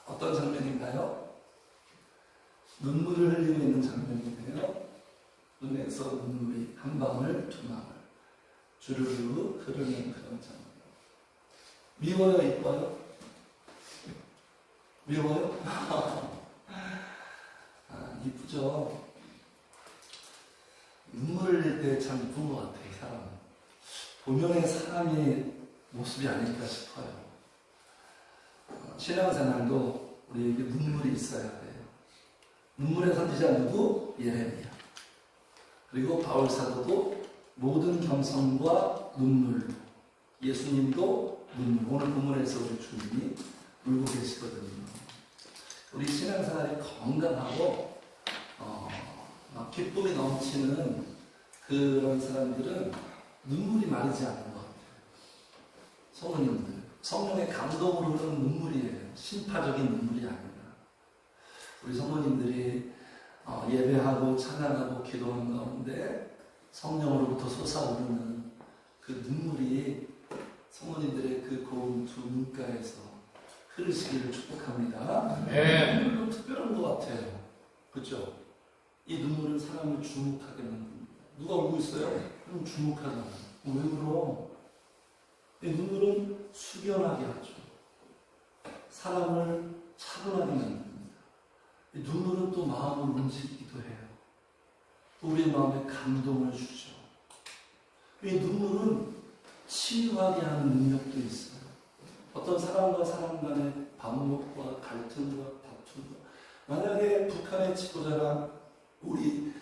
어떤 장면인가요? 눈물을 흘리고 있는 장면인데요. 눈에서 눈물이 한 방울 두 방울 주르르 흐르는 그런 장면. 미워요, 이뻐요? 미워요? 이쁘죠? 눈물을 흘릴 때 참 이쁜 것 같아요, 이 사람은. 본연의 사람의 모습이 아닐까 싶어요. 신앙생활도 우리에게 눈물이 있어야 돼요. 눈물의 선지자 누구? 예레미야. 그리고 바울사도도 모든 겸손과 눈물, 예수님도 눈물. 오늘 본문에서 우리 주님이 울고 계시거든요. 우리 신앙생활이 건강하고 막 기쁨이 넘치는 그런 사람들은 눈물이 마르지 않는 것 같아요. 성도님들, 성령의 감동으로 흐르는 눈물이에요. 심파적인 눈물이 아니라. 우리 성도님들이 예배하고 찬양하고 기도하는 가운데 성령으로부터 솟아오르는 그 눈물이 성도님들의 그 고운 두 눈가에서 흐르시기를 축복합니다. 네. 눈물은 특별한 것 같아요. 그렇죠? 이 눈물은 사람을 주목하게 만듭니다. 누가 울고 있어요? 그럼 주목하잖아요. 왜 울어? 이 눈물은 숙연하게 하죠. 사람을 차분하게 만듭니다. 이 눈물은 또 마음을 움직이기도 해요. 또 우리의 마음에 감동을 주죠. 이 눈물은 치유하게 하는 능력도 있어요. 어떤 사람과 사람 간의 반목과 갈등과 다툼과, 만약에 북한의 지도자랑 우리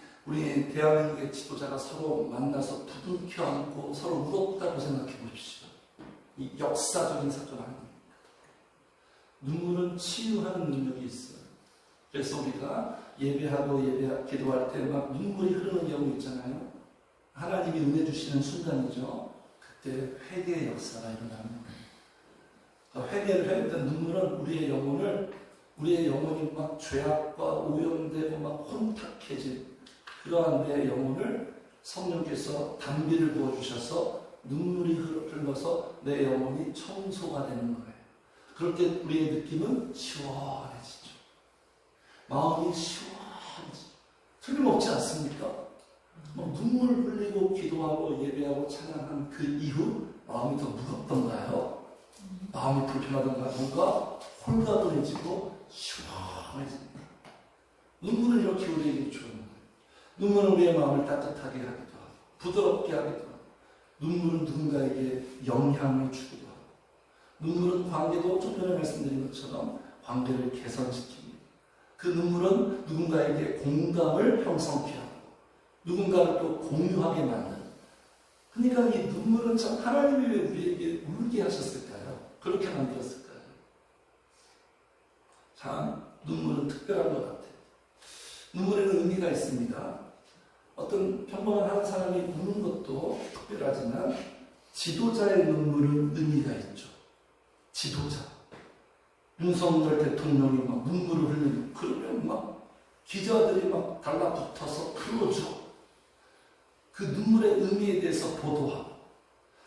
대한민국의 지도자가 서로 만나서 부둥켜 안고 서로 울었다고 생각해 보십시오. 이 역사적인 사건 아닙니까? 눈물은 치유하는 능력이 있어요. 그래서 우리가 예배하고 기도할 때 막 눈물이 흐르는 경우 있잖아요. 하나님이 은혜 주시는 순간이죠. 그때 회개의 역사가 일어나는 거예요. 회개를 할 때 눈물은 우리의 영혼이 막 죄악과 오염되고 막 혼탁해진 그러한 내 영혼을 성령께서 단비를 부어주셔서 눈물이 흘러서 내 영혼이 청소가 되는 거예요. 그럴 때 우리의 느낌은 시원해지죠. 마음이 시원해지죠. 틀림없지 않습니까? 눈물 흘리고 기도하고 예배하고 찬양한 그 이후 마음이 더 무겁던가요? 마음이 불편하던가 뭔가 홀가분해지고 시원해집니다. 눈물은 이렇게 우리에게 좋은 거예요. 눈물은 우리의 마음을 따뜻하게 하기도 하고 부드럽게 하기도 하고, 눈물은 누군가에게 영향을 주기도 하고, 눈물은 관계도 좀 전에 말씀드린 것처럼 관계를 개선시킵니다. 그 눈물은 누군가에게 공감을 형성케 하고 누군가를 또 공유하게 만드는. 그러니까 이 눈물은 참 하나님이 왜 우리에게 울게 하셨을까요? 그렇게 만들었을까요? 참 눈물은 특별한 것 같아요. 눈물에는 의미가 있습니다. 어떤 평범한 한 사람이 우는 것도 특별하지만 지도자의 눈물은 의미가 있죠. 지도자. 윤석열 대통령이 막 눈물을 흘리고 그러면 막 기자들이 막 달라붙어서 풀어줘. 그 눈물의 의미에 대해서 보도하고,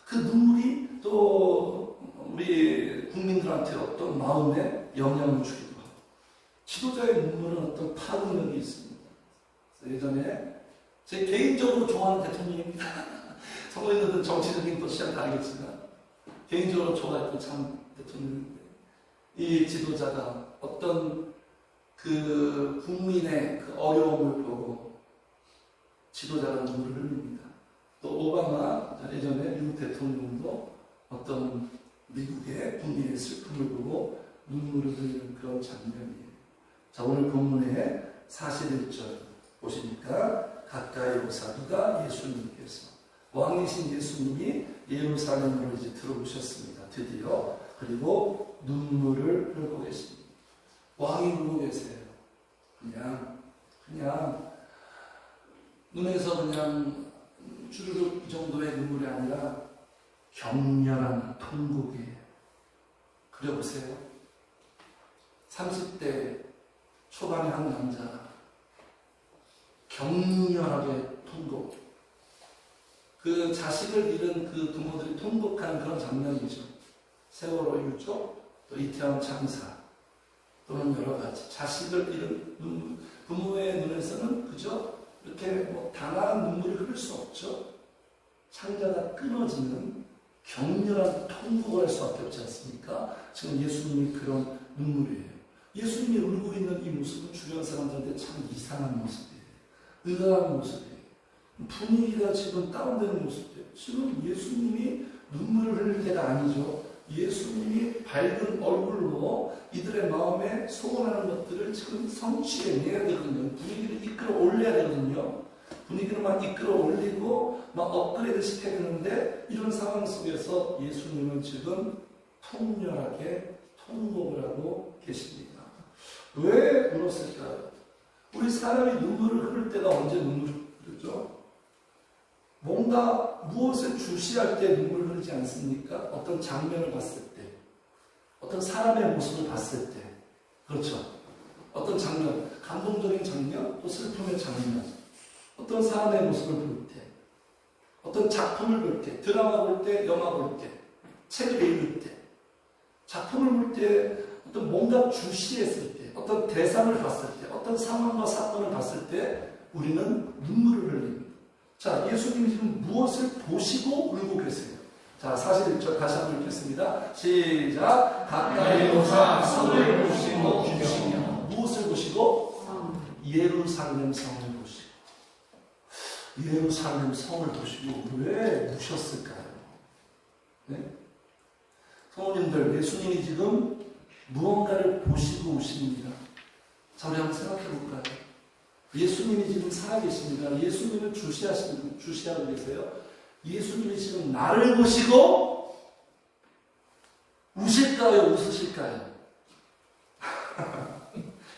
그 눈물이 또 우리 국민들한테 어떤 마음에 영향을 주기도 하고, 지도자의 눈물은 어떤 파급력이 있습니다. 예전에 제 개인적으로 좋아하는 대통령입니다. 성도님들은 정치적인 또 시장 다르겠지만 개인적으로 좋아했던 참 대통령인데, 이 지도자가 어떤 그 국민의 그 어려움을 보고 지도자가 눈물을 흘립니다. 또 오바마 예전에 미국 대통령도 어떤 미국의 국민의 슬픔을 보고 눈물을 흘리는 그런 장면이에요. 자, 오늘 본문의 41절 보시니까 가까이 오사 누가? 예수님께서, 왕이신 예수님이 예루살렘으로 이제 들어오셨습니다. 드디어. 그리고 눈물을 흘리고 계십니다. 왕이 울고 계세요. 그냥 눈에서 그냥 주르륵 이 정도의 눈물이 아니라 격렬한 통곡이에요. 그려보세요. 30대 초반의 한 남자, 격렬하게 통곡. 그 자식을 잃은 그 부모들이 통곡하는 그런 장면이죠. 세월호 유족, 또 이태원 참사, 또는 여러 가지 자식을 잃은 부모의 눈에서는 그저 이렇게 뭐 단아한 눈물이 흐를 수 없죠. 창자가 끊어지는 격렬한 통곡을 할 수밖에 없지 않습니까? 지금 예수님이 그런 눈물이에요. 예수님이 울고 있는 이 모습은 주변 사람들한테 참 이상한 모습이에요. 의아한 모습이에요. 분위기가 지금 다운되는 모습이에요. 지금 예수님이 눈물을 흘릴 때가 아니죠. 예수님이 밝은 얼굴로 이들의 마음에 소원하는 것들을 지금 성취해내야 되거든요. 분위기를 이끌어 올려야 되거든요. 분위기를 막 이끌어 올리고 막 업그레이드 시켜야 되는데 이런 상황 속에서 예수님은 지금 통렬하게 통곡을 하고 계십니다. 왜 울었을까요? 우리 사람이 눈물을 흐를 때가 언제 눈물을 흐르죠? 뭔가 무엇을 주시할 때 눈물을 흐르지 않습니까? 어떤 장면을 봤을 때, 어떤 사람의 모습을 봤을 때, 그렇죠? 어떤 장면, 감동적인 장면, 또 슬픔의 장면, 어떤 사람의 모습을 볼 때, 어떤 작품을 볼 때, 드라마 볼 때, 영화 볼 때, 책을 읽을 때, 작품을 볼 때, 어떤 뭔가 주시했을 때, 어떤 대상을 봤을 때, 어떤 상황과 사건을 봤을 때 우리는 눈물을 흘립니다. 자, 예수님이 지금 무엇을 보시고 울고 계세요? 자, 41절 다시 한번 읽겠습니다. 시작. 가까이 오사 성을 보시고 주시며. 무엇을 보시고? 예루살렘 성을 보시고. 예루살렘 성을 보시고 왜 우셨을까요? 네? 성도님들, 예수님이 지금 무언가를 보시고 우십니다. 자, 우리 한번 생각해 볼까요? 예수님이 지금 살아계십니다. 예수님을 주시하고 계세요. 예수님이 지금 나를 보시고 우실까요? 웃으실까요?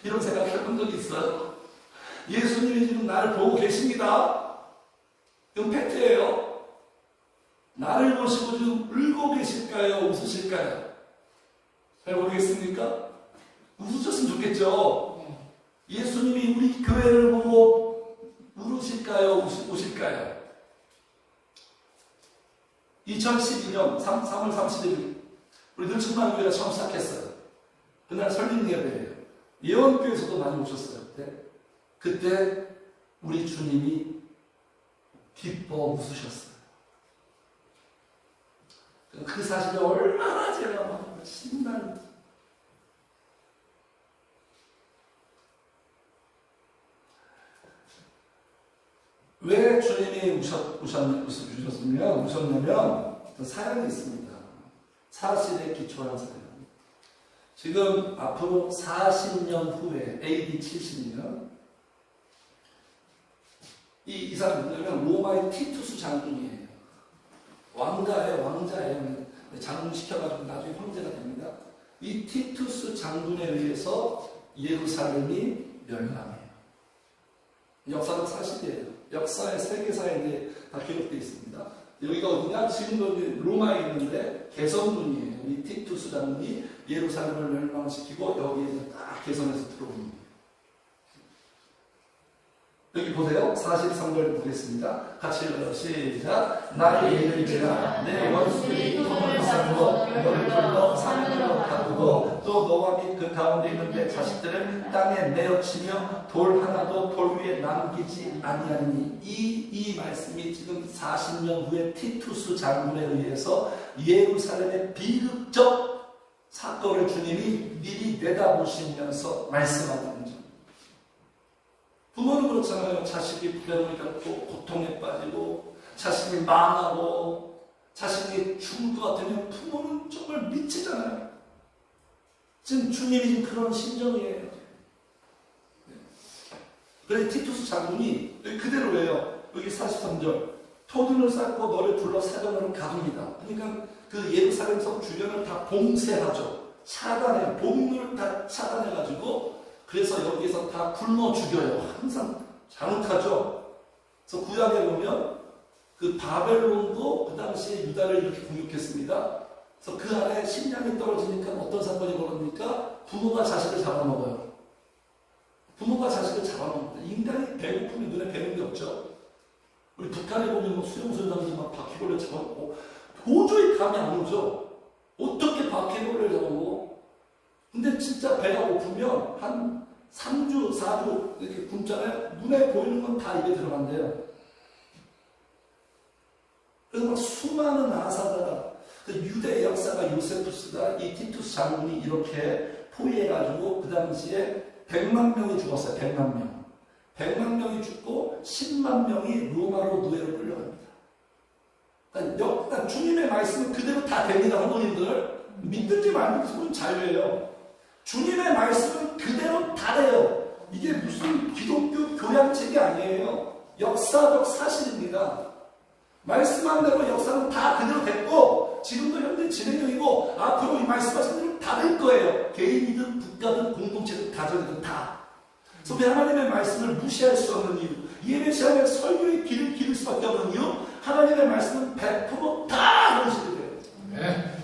이런 생각 해본 적 있어요? 예수님이 지금 나를 보고 계십니다. 이건 팩트예요. 나를 보시고 지금 울고 계실까요? 웃으실까요? 잘 모르겠습니까? 웃으셨으면 좋겠죠? 예수님이 우리 교회를 보고 울으실까요? 우실까요? 2012년 3월 30일 우리 늘충만교회가 처음 시작했어요. 그날 설립 예배예요. 예원교회에서도 많이 오셨어요. 그때 우리 주님이 기뻐 웃으셨어요. 그 사실이 얼마나 제가 막 신나는 왜 주님이 우셨냐면 어떤 사연이 있습니다. 사실에 기초한 사연. 지금 앞으로 40년 후에 AD 70년 이 사람 누구냐면 로마의 티투스 장군이에요. 왕자예요. 장군 시켜가지고 나중에 황제가 됩니다. 이 티투스 장군에 의해서 예루살렘이 멸망해요. 역사적 사실이에요. 역사의 세계사에 다 기록되어 있습니다. 여기가 어디냐? 지금도 로마에 있는데 개성문이에요. 이 티투스 장군이 예루살렘을 멸망시키고 여기에 딱 개성에서 들어옵니다. 여기 보세요. 43절 보겠습니다. 같이 읽어요. 시작. 나의 이르리라 내 원수들이 통을 쌓고 너를 불러 사면으로 가두고 또 너와 및 그 가운데 있는 내 자식들을 땅에 내어치며 돌 하나도 돌 위에 남기지 아니하리니 이 말씀이 지금 40년 후에 티투스 장군에 의해서 예루살렘의 비극적 사건을 주님이 미리 내다보시면서 말씀하는 거죠. 부모는 그렇잖아요. 자식이 불행을 겪고 고통에 빠지고 자식이 망하고 자식이 죽을 것 같으면 부모는 정말 미치잖아요. 지금 주님이 지금 그런 심정이에요. 그래서 티투스 장군이 여기 그대로예요. 여기 43절 토둔을 쌓고 너를 불러 사면으로 가둡니다. 그러니까 그 예루살렘 성 주변을 다 봉쇄하죠. 차단해요. 복문을 다 차단해가지고 그래서 여기에서 다 굶어 죽여요. 항상 잔혹하죠. 그래서 구약에 보면 그 바벨론도 그 당시에 유다를 이렇게 공격했습니다. 그래서 그 안에 식량이 떨어지니까 어떤 사건이 벌어집니까? 부모가 자식을 잡아먹어요. 부모가 자식을 잡아먹는다. 인간이 배고프면 눈에 뵈는 게 없죠. 우리 북한에 보면 뭐 수용소에서 막 바퀴벌레 잡아먹고 도저히 감이 안 오죠. 어떻게 바퀴벌레를 잡아먹어? 근데 진짜 배가 고프면 한 3주, 4주 이렇게 굶잖아요. 눈에 보이는 건 다 입에 들어간대요. 그래서 막 수많은 아사다가 그 유대 역사가 요세푸스가 이 티투스 장군이 이렇게 포위해가지고 그 당시에 100만 명이 죽었어요. 100만 명. 100만 명이 죽고 10만 명이 로마로 노예로 끌려갑니다. 그러니까 주님의 말씀은 그대로 다 됩니다. 성도님들. 믿든지 말든지 그건 자유예요. 주님의 말씀은 그대로 다 돼요. 이게 무슨 기독교 교양책이 아니에요. 역사적 사실입니다. 말씀한 대로 역사는 다 그대로 됐고 지금도 현재 진행형이고 앞으로 이 말씀하신 대로 다 될 거예요. 개인이든 국가든 공동체든 가정이든 다. 그래서 우리 하나님의 말씀을 무시할 수 없는 이유, 예배 시간에 설교의 길을 기를 수밖에 없는 이유, 하나님의 말씀은 100%다 현실이 돼요. 네.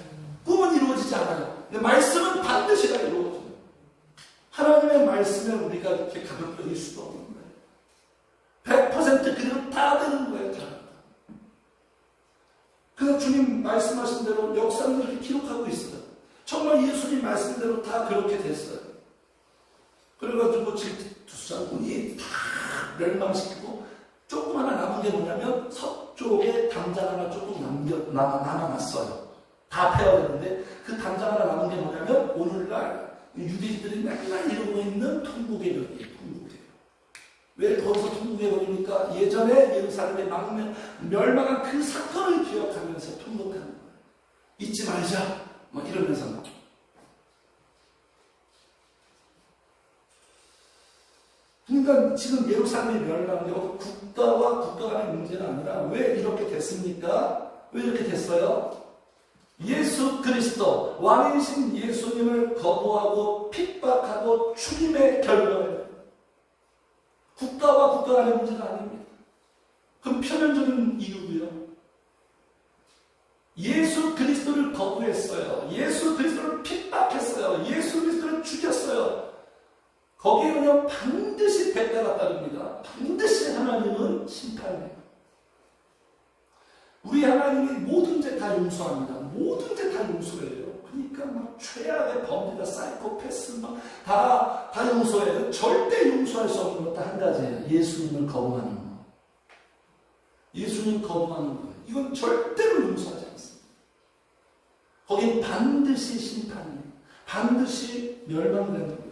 꿈은 이루어지지 않아요. 근데 말씀은 반드시 다 이루어져요. 하나님의 말씀에 우리가 이렇게 가볍게 일 수도 없는 거예요. 100% 그대로 다 되는 거예요. 다. 그래서 주님 말씀하신 대로 역사는 이렇게 기록하고 있어요. 정말 예수님 말씀대로 다 그렇게 됐어요. 그래가지고 티투스 장군이 다 멸망시키고 조금 하나 남은 게 뭐냐면 서쪽에 담장 하나 조금 남아놨어요. 다 패어되는데 그 담장 하나 남은 게 뭐냐면 오늘날 유대인들이 맨날 이러고 있는 통곡의 벽이에요. 통곡의 벽. 왜 거기서 통곡의 벽입니까? 예전에 예루살렘의 멸망한 그 사건을 기억하면서 통곡하는 거예요. 잊지 말자. 뭐 이러면서 그러니까 지금 예루살렘이 멸망한 국가와 국가 간의 문제가 아니라 왜 이렇게 됐습니까? 왜 이렇게 됐어요? 예수 그리스도 왕이신 예수님을 거부하고 핍박하고 죽임의 결과예요. 국가와 국가 간의 문제가 아닙니다. 그럼 표면적인 이유고요. 예수 그리스도를 거부했어요. 예수 그리스도를 핍박했어요. 예수 그리스도를 죽였어요. 거기에 그냥 반드시 대가가 따릅니다. 반드시 하나님은 심판해요. 우리 하나님이 모든 죄 다 용서합니다. 모든 죄 다 용서해요. 그러니까 막 최악의 범죄가 사이코패스 다 용서해요. 절대 용서할 수 없는 것도 한 가지예요. 예수님을 거부하는 거. 예수님 거부하는 거예요. 이건 절대로 용서하지 않습니다. 거긴 반드시 심판이에요. 반드시 멸망되는 거예요.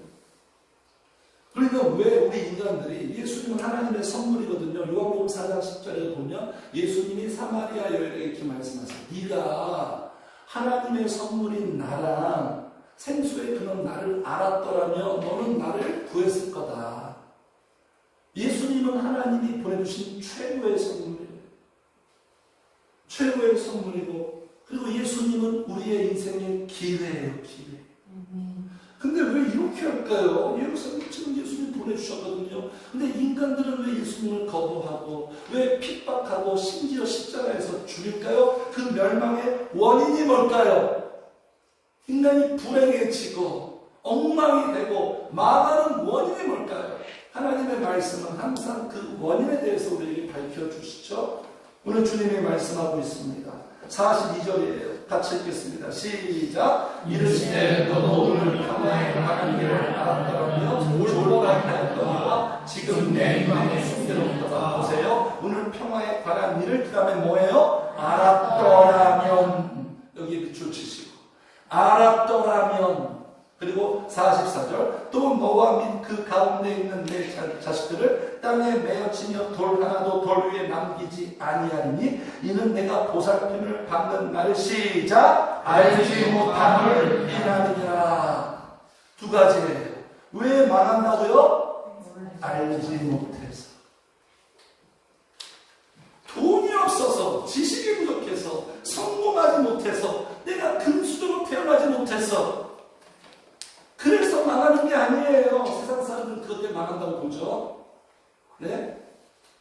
그러니까 왜 우리 인간들이 예수님은 하나님의 선물이거든요. 요한복음 4장 10절에 보면 예수님이 사마리아 여인에게 이렇게 말씀하세요. 네가 하나님의 선물인 나랑 생수의 그는 나를 알았더라면 너는 나를 구했을 거다. 예수님은 하나님이 보내주신 최고의 선물이에요. 최고의 선물이고 그리고 예수님은 우리의 인생의 기회예요. 기회. 근데 왜 이렇게 할까요? 예루살렘 지금 예수님 보내주셨거든요. 근데 인간들은 왜 예수님을 거부하고 왜 핍박하고 심지어 십자가에서 죽일까요? 그 멸망의 원인이 뭘까요? 인간이 불행해지고 엉망이 되고 망하는 원인이 뭘까요? 하나님의 말씀은 항상 그 원인에 대해서 우리에게 밝혀주시죠. 오늘 주님이 말씀하고 있습니다. 42절이에요. 같이 읽겠습니다. 시작. 이르시되 너도 오늘 평화에 관한 일을 알았더라며 졸라하였거니와 지금 내 마음에 숨겨놓다. 보세요. 오늘 평화에 관한 일을 그 다음에 뭐예요? 알았더라면 여기에 밑줄 치시고 알았더라면 그리고 44절 또 너와 및 그 가운데 있는 내 자식들을 땅에 메어치며 돌 하나도 돌 위에 남기지 아니하리니 이는 내가 보살핌을 받는 날을 시작 알지 못함을 인하느니라. 두 가지예요. 왜 망한다고요? 알지 못해서. 돈이 없어서 지식이 부족해서 성공하지 못해서 내가 금수저로 태어나지 못해서 그래서 망하는 게 아니에요. 세상 사람들은 그것 때문에 망한다고 보죠. 네?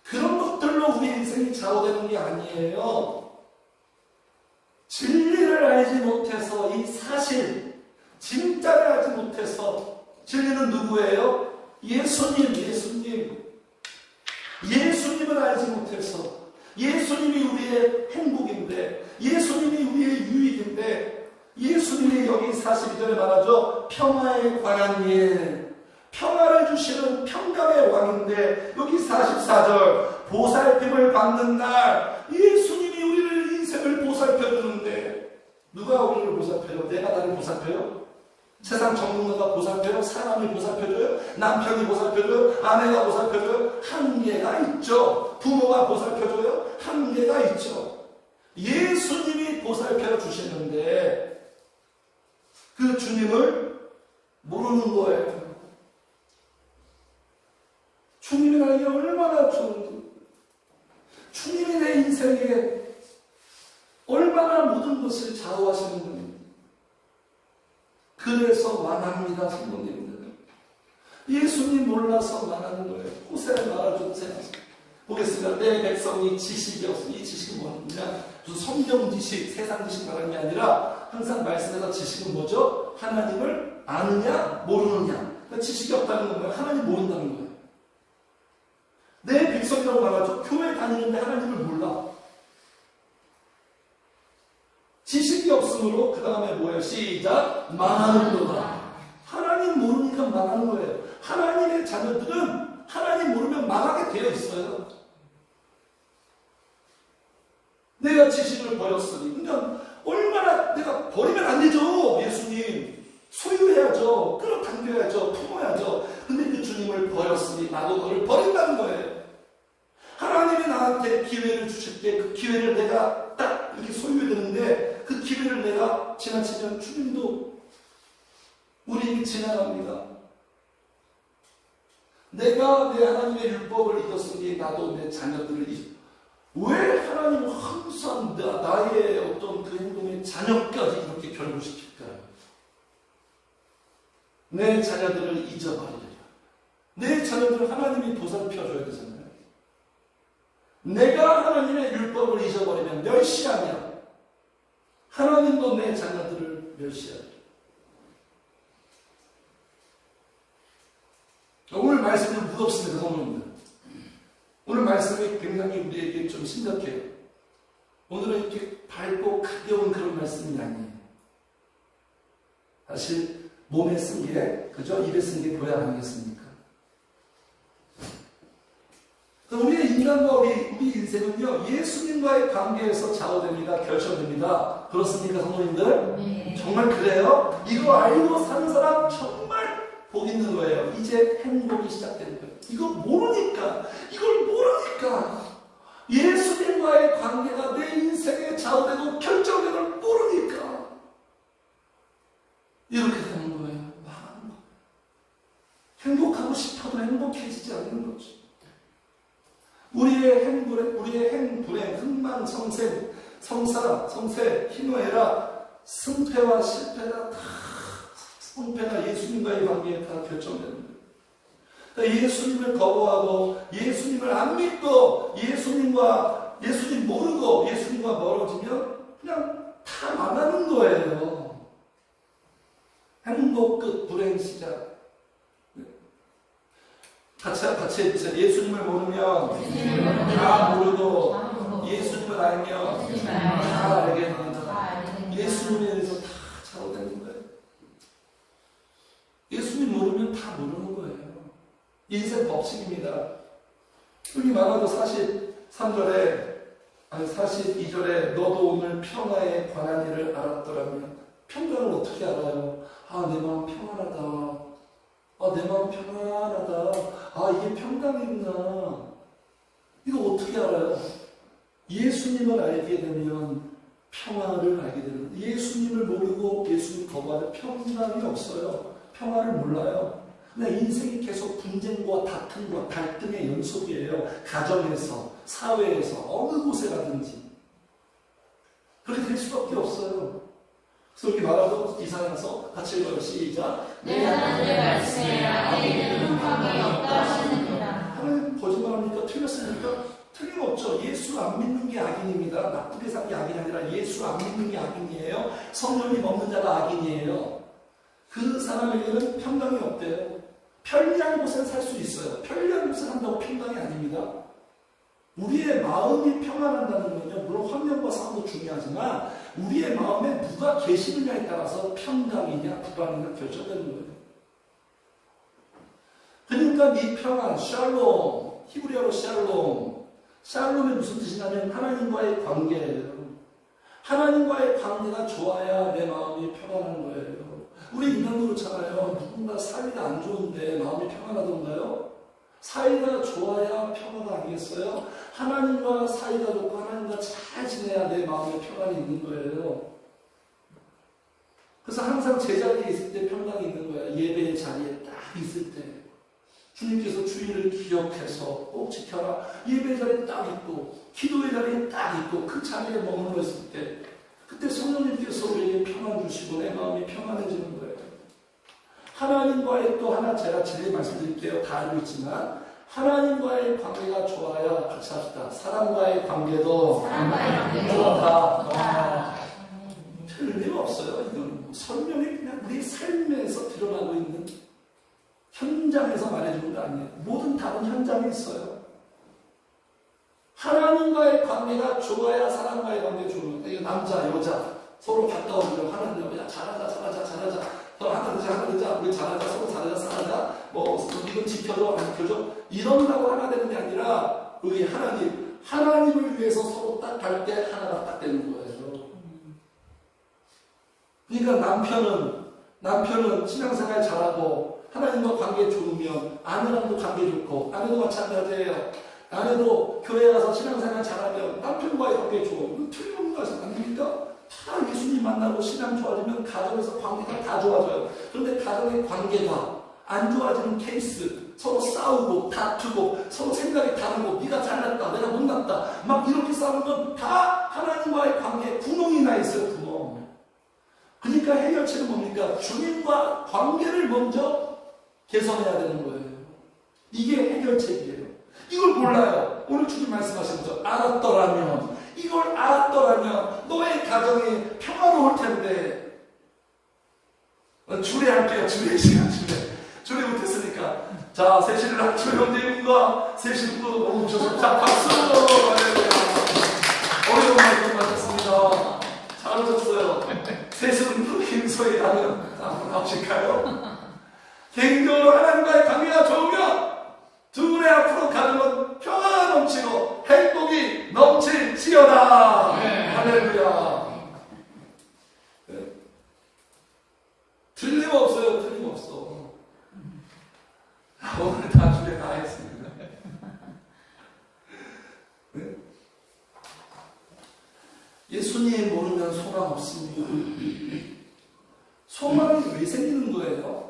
그런 것들로 우리 인생이 좌우되는 게 아니에요. 진리를 알지 못해서 이 사실, 진짜를 알지 못해서 진리는 누구예요? 예수님을 알지 못해서 예수님이 우리의 행복인데, 예수님이 우리의 유익인데, 예수님이 여기 42절에 말하죠. 평화에 관한 일, 평화를 주시는 평강의 왕인데, 여기 44절 보살핌을 받는 날, 예수님이 우리를 인생을 보살펴주는데, 누가 우리를 보살펴요? 내가 나를 보살펴요? 세상 전문가가 보살펴요? 사람이 보살펴줘요? 남편이 보살펴줘요? 아내가 보살펴줘요? 한계가 있죠. 부모가 보살펴줘요? 한계가 있죠. 예수님이 보살펴 주시는데 그 주님을 모르는 거예요. 주님이 나에게 얼마나 좋은지, 주님이 내 인생에 얼마나 모든 것을 좌우하시는 분인지. 그래서 망합니다, 성도님들. 예수님 몰라서 망하는 거예요. 호세를 말아주세요. 보겠습니다. 내 백성이 지식이 없으니, 이 지식은 뭐냐? 무슨 성경 지식, 세상 지식 말하는 게 아니라 항상 말씀에서 지식은 뭐죠? 하나님을 아느냐, 모르느냐. 그러니까 지식이 없다는 건 뭐예요? 하나님 모른다는 거예요. 내 백성이라고 말하죠. 교회 다니는데 하나님을 몰라. 지식이 없으므로 그 다음에 뭐예요? 시작! 망하는도다. 하나님 모르니까 망하는 거예요. 하나님의 자녀들은 하나님 모르면 망하게 되어 있어요. 내가 지식을 버렸으니, 그러니까 얼마나 내가 버리면 안 되죠. 예수님 소유해야죠. 끌어당겨야죠. 품어야죠. 근데 그 주님을 버렸으니 나도 너를 버린다는 거예요. 하나님이 나한테 기회를 주실 때 그 기회를 내가 딱 이렇게 소유해야 되는데, 그 기회를 내가 지나치면 주님도 우리에게 지나갑니다. 내가 내 하나님의 율법을 잊었으니 나도 내 자녀들을 왜 하나님은 항상 나의 어떤 그 행동의 자녀까지 이렇게 결부시킬까요? 내 자녀들을 잊어버리리라. 내 자녀들을 하나님이 보살펴줘야 되잖아요. 내가 하나님의 율법을 잊어버리면 멸시하며 하나님도 내 자녀들을 멸시하리라. 오늘 말씀이 무겁습니다, 성도님들. 오늘 말씀이 굉장히 우리에게 좀 심각해요. 오늘은 이렇게 밝고 가벼운 그런 말씀이 아니에요. 사실 몸에 쓴 게, 그죠? 입에 쓴 게 교양 아니겠습니까? 우리의 인간과 우리 인생은요, 예수님과의 관계에서 좌우됩니다. 결정됩니다. 그렇습니까, 성도님들? 네. 정말 그래요? 이거 알고 사는 사람 정말 복 있는 거예요. 이제 행복이 시작되는 거예요. 이걸 모르니까 예수님과의 관계가 내 인생에 좌우되고 결정되는 걸 모르니까 이렇게 되는 거예요. 망하는 거예요. 행복하고 싶어도 행복해지지 않는 거죠. 우리의 행불행, 흥망성쇠, 성사, 희노애락, 승패와 실패가 다, 성패가 예수님과의 관계에 다 결정됩니다. 그러니까 예수님을 거부하고, 예수님을 안 믿고, 예수님 모르고, 예수님과 멀어지면 그냥 다 망하는 거예요. 행복 끝, 불행 시작. 같이 해주세요. 예수님을 모르면 다 모르고, 예수님을 알면 다 알게 됩니다. 예수님에 대해서 다 좌우되는 거예요. 예수님 모르면 다 모르는 거예요. 인생 법칙입니다. 여기 말하고 43절에, 아니 42절에 너도 오늘 평화에 관한 일을 알았더라면, 평강을 어떻게 알아요? 아, 내 마음 평안하다. 내 마음 평안하다. 이게 평강이구나. 이거 어떻게 알아요? 예수님을 알게 되면 평화를 알게 되는 거예요. 예수님을 모르고 예수님 거부하면 평강이 없어요. 평화를 몰라요. 그냥 인생이 계속 분쟁과 다툼과 갈등의 연속이에요. 가정에서, 사회에서, 어느 곳에 가든지. 그렇게 될 수밖에 없어요. 그래서 여기 말하고 이사야서 같이 읽어요. 시작. 내 하나님의 말씀에 나에게는 평강이 없다 하시느니라. 하나님 거짓말합니까? 틀렸습니까? 틀림없죠. 예수 안 믿는 게 악인입니다. 나쁘게 산 게 악인이 아니라 예수 안 믿는 게 악인이에요. 성령이 없는 자가 악인이에요. 그 사람에게는 평강이 없대요. 편리한 곳에 살 수 있어요. 편리한 곳에 산다고 평강이 아닙니다. 우리의 마음이 평안한다는 건요, 물론 환경과 상황도 중요하지만 우리의 마음에 누가 계시느냐에 따라서 평강이냐 불안이냐 결정되는 거예요. 그러니까 이 평안, 샬롬, 히브리어로 샬롬, 샬롬이 무슨 뜻이냐면 하나님과의 관계예요. 하나님과의 관계가 좋아야 내 마음이 평안한 거예요. 우리 인간도 그렇잖아요. 누군가 사이가 안 좋은데 마음이 평안하던가요? 사이가 좋아야 평화가 아니겠어요? 하나님과 사이가 좋고 하나님과 잘 지내야 내 마음에 평안이 있는 거예요. 그래서 항상 제자리에 있을 때 평강이 있는 거예요. 예배의 자리에 딱 있을 때. 주님께서 주의를 기억해서 꼭 지켜라. 예배 자리에 딱 있고 기도의 자리에 딱 있고 그 자리에 머물러 있을 때 그때 성령님께서 우리에게 평안 주시고 내 마음이 평안해지는 거예요. 하나님과의 또 하나 제가 제일 말씀드릴게요. 다 알고 있지만 하나님과의 관계가 좋아야 같이 합시다. 사람과의 관계도 좋다. 별 의미가 없어요. 이건 설명이 그냥 우리 삶에서 드러나고 있는 현장에서 말해주는 거 아니에요. 모든 다른 현장에 있어요. 하나님과의 관계가 좋아야 사람과의 관계가 좋은 거예요. 남자, 여자 서로 가까워지면 하나님, 야 잘하자. 하나 되자, 우리 잘하자, 서로 잘하자, 싸하자. 이건 지켜줘, 안 지켜줘. 이런다고 하나 되는 게 아니라 우리 하나님을 위해서 서로 딱 갈 때 하나가 딱 되는 거예요. 그러니까 남편은 신앙생활 잘하고 하나님과 관계 좋으면 아내랑도 관계 좋고, 아내도 마찬가지예요. 아내도 교회 가서 신앙생활 잘하면 남편과의 관계 좋고, 틀린 거 아닙니까? 다 예수님 만나고 신앙 좋아지면 가정에서 관계가 다 좋아져요. 그런데 가정의 관계가 안 좋아지는 케이스, 서로 싸우고 다투고 서로 생각이 다르고 네가 잘났다 내가 못났다 막 이렇게 싸우면 다 하나님과의 관계에 구멍이 나 있어요. 구멍. 그러니까 해결책은 뭡니까? 주님과 관계를 먼저 개선해야 되는 거예요. 이게 해결책이에요. 이걸 몰라요. 오늘 주님 말씀하신 거죠. 이걸 알았더라면 너의 가정이 평화로울 텐데. 주례할게요. 주례 못했으니까. 자, 새신랑 조영재님과 새신부 너무 주셔서 자, 박수! 어려운 말씀 하셨습니다. 잘하셨어요. 새신부 김소희 양은 한번 가보실까요? 개인적으로 하나님과의 관계가 좋으면 두 분의 앞으로 가정은 평화가 넘치고 행복이 넘칠지어다. 네. 할렐루야. 네. 틀림없어요. 틀림없어. 오늘 다 주례 다 했습니다. 네? 예수님 모르면 소망 없습니다. 소망이 왜 생기는 거예요?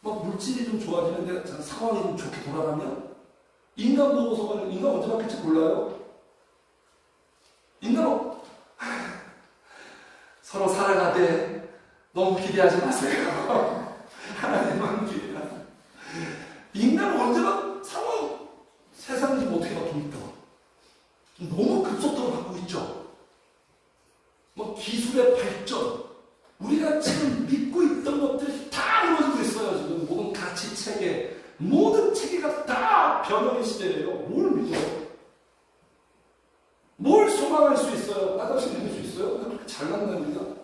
물질이 좀 좋아지는데 상황이 좀 좋게 돌아가면 인간 보고서는 인간 언제 바뀔지 몰라요. 인간은 서로 살아가되 너무 기대하지 마세요. 하나님만 기대하세요. 인간은 언제나 세상이 지금 어떻게 바뀝니까? 너무 급속도로 바꾸고 있죠. 기술의 발전, 우리가 지금 믿고 있던 것들이 다 이루어지고 있어요. 지금 모든 가치 체계, 모든 체계가 다 변형의 시대예요. 뭘 믿어요? 뭘 소망할 수 있어요? 나 자신 믿을 수 있어요? 그렇게 잘났나요?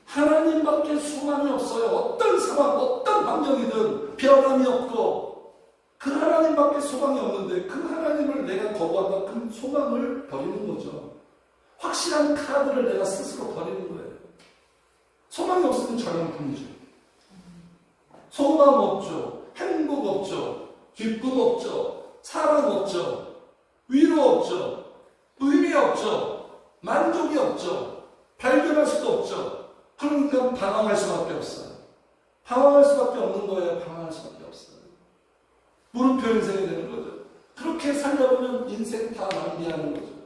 하나님밖에 소망이 없어요. 어떤 상황, 어떤 환경이든 변함이 없고 그 하나님밖에 소망이 없는데 그 하나님을 내가 거부한다. 그 소망을 버리는 거죠. 확실한 카드를 내가 스스로 버리는 거예요. 소망이 없으면 절망뿐이죠. 소망 없죠. 행복 없죠. 기쁨 없죠. 사랑 없죠. 위로 없죠. 의미 없죠. 만족이 없죠. 발견할 수도 없죠. 그러니까 방황할 수밖에 없어요. 방황할 수밖에 없는 거예요. 방황할 수밖에 없어요. 물음표 인생이 되는 거죠. 그렇게 살려보면 인생 다 낭비하는 거죠.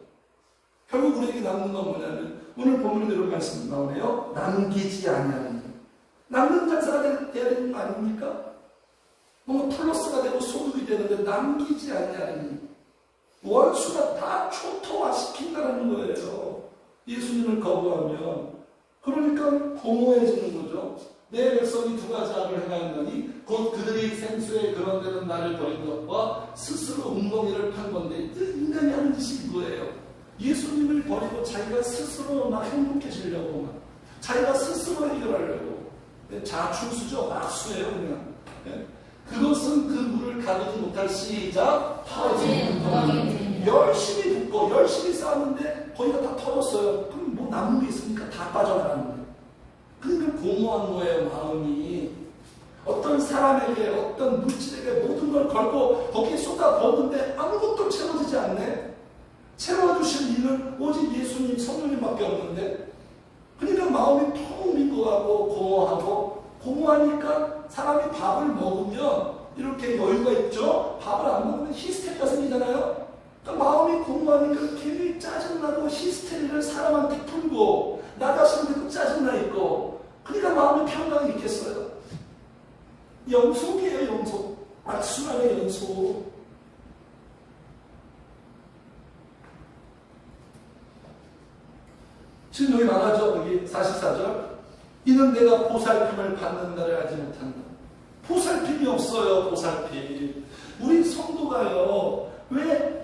결국 우리에게 남는 건 뭐냐면 오늘 본문에 이런 말씀 나오네요. 남기지 아니하니. 남는 장사가 돼야 되는 거 아닙니까? 뭔가 플러스가 되고 소득이 되는데 남기지 아니하니. 원수가 다 초토화시킨다는 거예요. 예수님을 거부하면. 그러니까 공허해지는 거죠. 내 백성이 두 가지 악을 행하였나니 곧 그들이 생수에 그런 데는 나를 버린 것과 스스로 웅덩이를 판 건데 인간이 하는 짓이 이거예요. 예수님을 버리고 자기가 스스로 막 행복해지려고 막 자기가 스스로 해결하려고 자충수죠. 악수예요 그냥. 그것은 그 물을 가두지 못할 시작 터진 웅덩이. 열심히 붓고 열심히 쌓았는데 거기가 다 터졌어요. 그럼 뭐 남은 게 있으니까 다 빠져나가는 거예요. 그러니까 공허한 거예요. 마음이 어떤 사람에게 어떤 물질에게 모든 걸 걸고 거기에 쏟아부었는데 아무것도 채워지지 않네. 채워주실 일은 오직 예수님 성령님밖에 없는데 그러니까 마음이 텅 빈 것 같고 공허하니까 사람이 밥을 먹으면 이렇게 여유가 있죠. 밥을 안 먹으면 히스테리가 생기잖아요. 그러니까 마음이 공허하니까 괜히 짜증나고 히스테리를 사람한테 풀고 나 자신한테도 짜증나 있고 그러니까 마음이 평강이 있겠어요. 영속이에요. 영속. 악순환의 연속. 지금 여기 말하죠. 여기 44절. 이는 내가 보살핌을 받는 날을 알지 못한다. 보살핌이 없어요. 보살핌. 우리 성도가요. 왜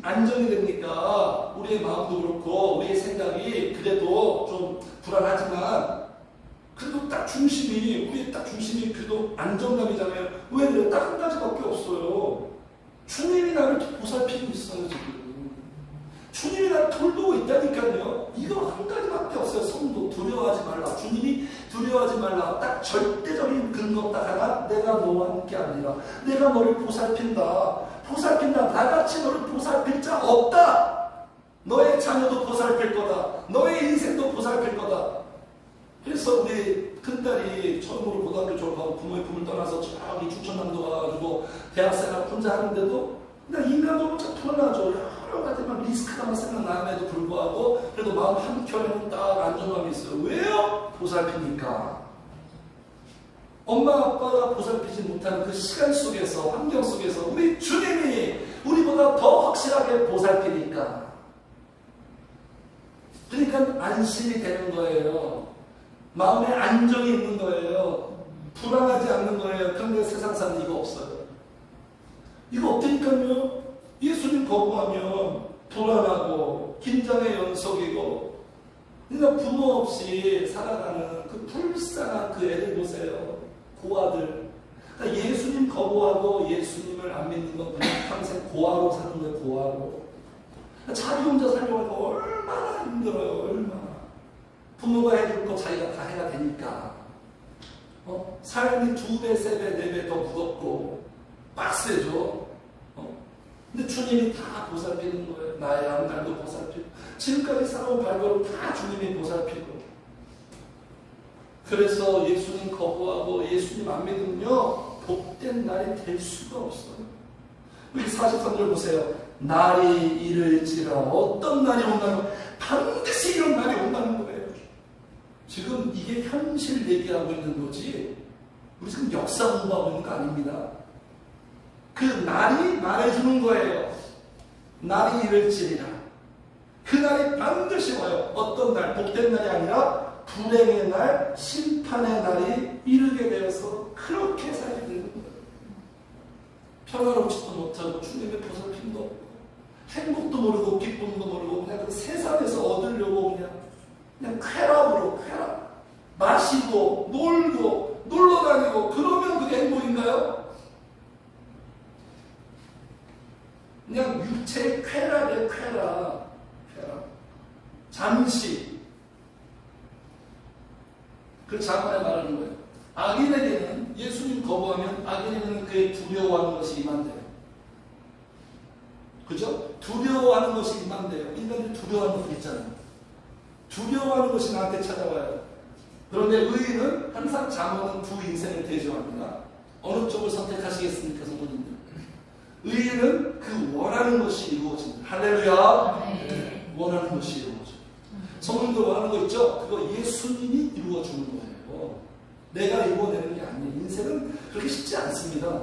안정이 됩니까? 우리의 마음도 그렇고 우리의 생각이 그래도 좀 불안하지만 그래도 딱 중심이 우리의 딱 중심이 그래도 안정감이잖아요. 왜 그래요? 딱 한 가지밖에 없어요. 주님이 나를 보살피고 있어요. 지금. 주님이 나를 돌보고 있다니까요. 이거 한 가지밖에 없어요. 성도 두려워하지 말라. 주님이 두려워하지 말라. 딱 절대적인 근거 딱 하나. 내가 너와 함께 아니라 내가 너를 보살핀다. 나같이 너를 보살필 자 없다. 너의 자녀도 보살필 거다. 너의 인생도 보살필 거다. 그래서 우리 큰딸이 처음으로 고등학교 졸업하고 부모의 품을 떠나서 저기 충청남도 가가지고 대학생활 혼자 하는데도 그냥 인간적으로 참 불안하죠. 여러 가지 막 리스크가 생각나는데도 불구하고 그래도 마음 한켠에는 딱 안정감이 있어요. 왜요? 보살피니까. 엄마 아빠가 보살피지 못하는 그 시간 속에서 환경 속에서 우리 주님이 우리보다 더 확실하게 보살피니까. 그러니까 안심이 되는 거예요. 마음에 안정이 있는 거예요. 불안하지 않는 거예요. 그런데 세상 사람 이거 없어요. 이거 없다니까요. 예수님 거부하면 불안하고 긴장의 연속이고 그러니까 부모 없이 살아가는 그 불쌍한 그 애들 보세요. 고아들. 그러니까 예수님 거부하고 예수님을 안 믿는 건 그냥 평생 고아로 사는 거예요. 고아로. 그러니까 자기 혼자 살려고 얼마나 힘들어요. 얼마나. 부모가 해줄 거 자기가 다 해야 되니까. 삶이 2배, 3배, 4배 더 무겁고 빡세죠. 근데 주님이 다 보살피는 거예요. 나의 앞날도 보살피고 지금까지 살아온 발걸음 다 주님이 보살피고. 그래서 예수님 거부하고 예수님 안 믿으면요 복된 날이 될 수가 없어요. 우리 43절 보세요. 날이 이를지라. 어떤 날이 온다는 거예요? 반드시 이런 날이 온다는 거예요. 지금 이게 현실 얘기하고 있는 거지 우리 지금 역사 공부하고 있는 거 아닙니다. 그 날이 말해주는 거예요. 날이 이를지리라. 그 날이 반드시 와요. 어떤 날? 복된 날이 아니라 불행의 날, 심판의 날이 이르게 되어서 그렇게 살게 되는 거예요. 평화롭지도 못하고 주님의 보살핌도 없고 행복도 모르고 기쁨도 모르고 그냥 그 세상에서 얻으려고 그냥 쾌락으로 마시고 놀고 놀러다니고 그러면 그게 행복인가요? 그냥 육체의 쾌락이에요. 쾌락. 잠시. 그 자문에 말하는 거예요. 악인에게는 예수님 거부하면 악인에게는 그의 두려워하는 것이 임한대요. 그죠? 두려워하는 것이 임한대요. 인간들이 두려워하는 것 있잖아요. 두려워하는 것이 나한테 찾아와요. 그런데 의인은 항상 자문은 두 인생을 대조합니다. 어느 쪽을 선택하시겠습니까, 성도님들? 의인은 그 원하는 것이 이루어집니다. 할렐루야. 네. 원하는 것이 이루어져요. 성도님들 원하는 거 있죠? 그거 예수님이 이루어주는 거예요. 내가 이루어내는 게 아니에요. 인생은 그렇게 쉽지 않습니다.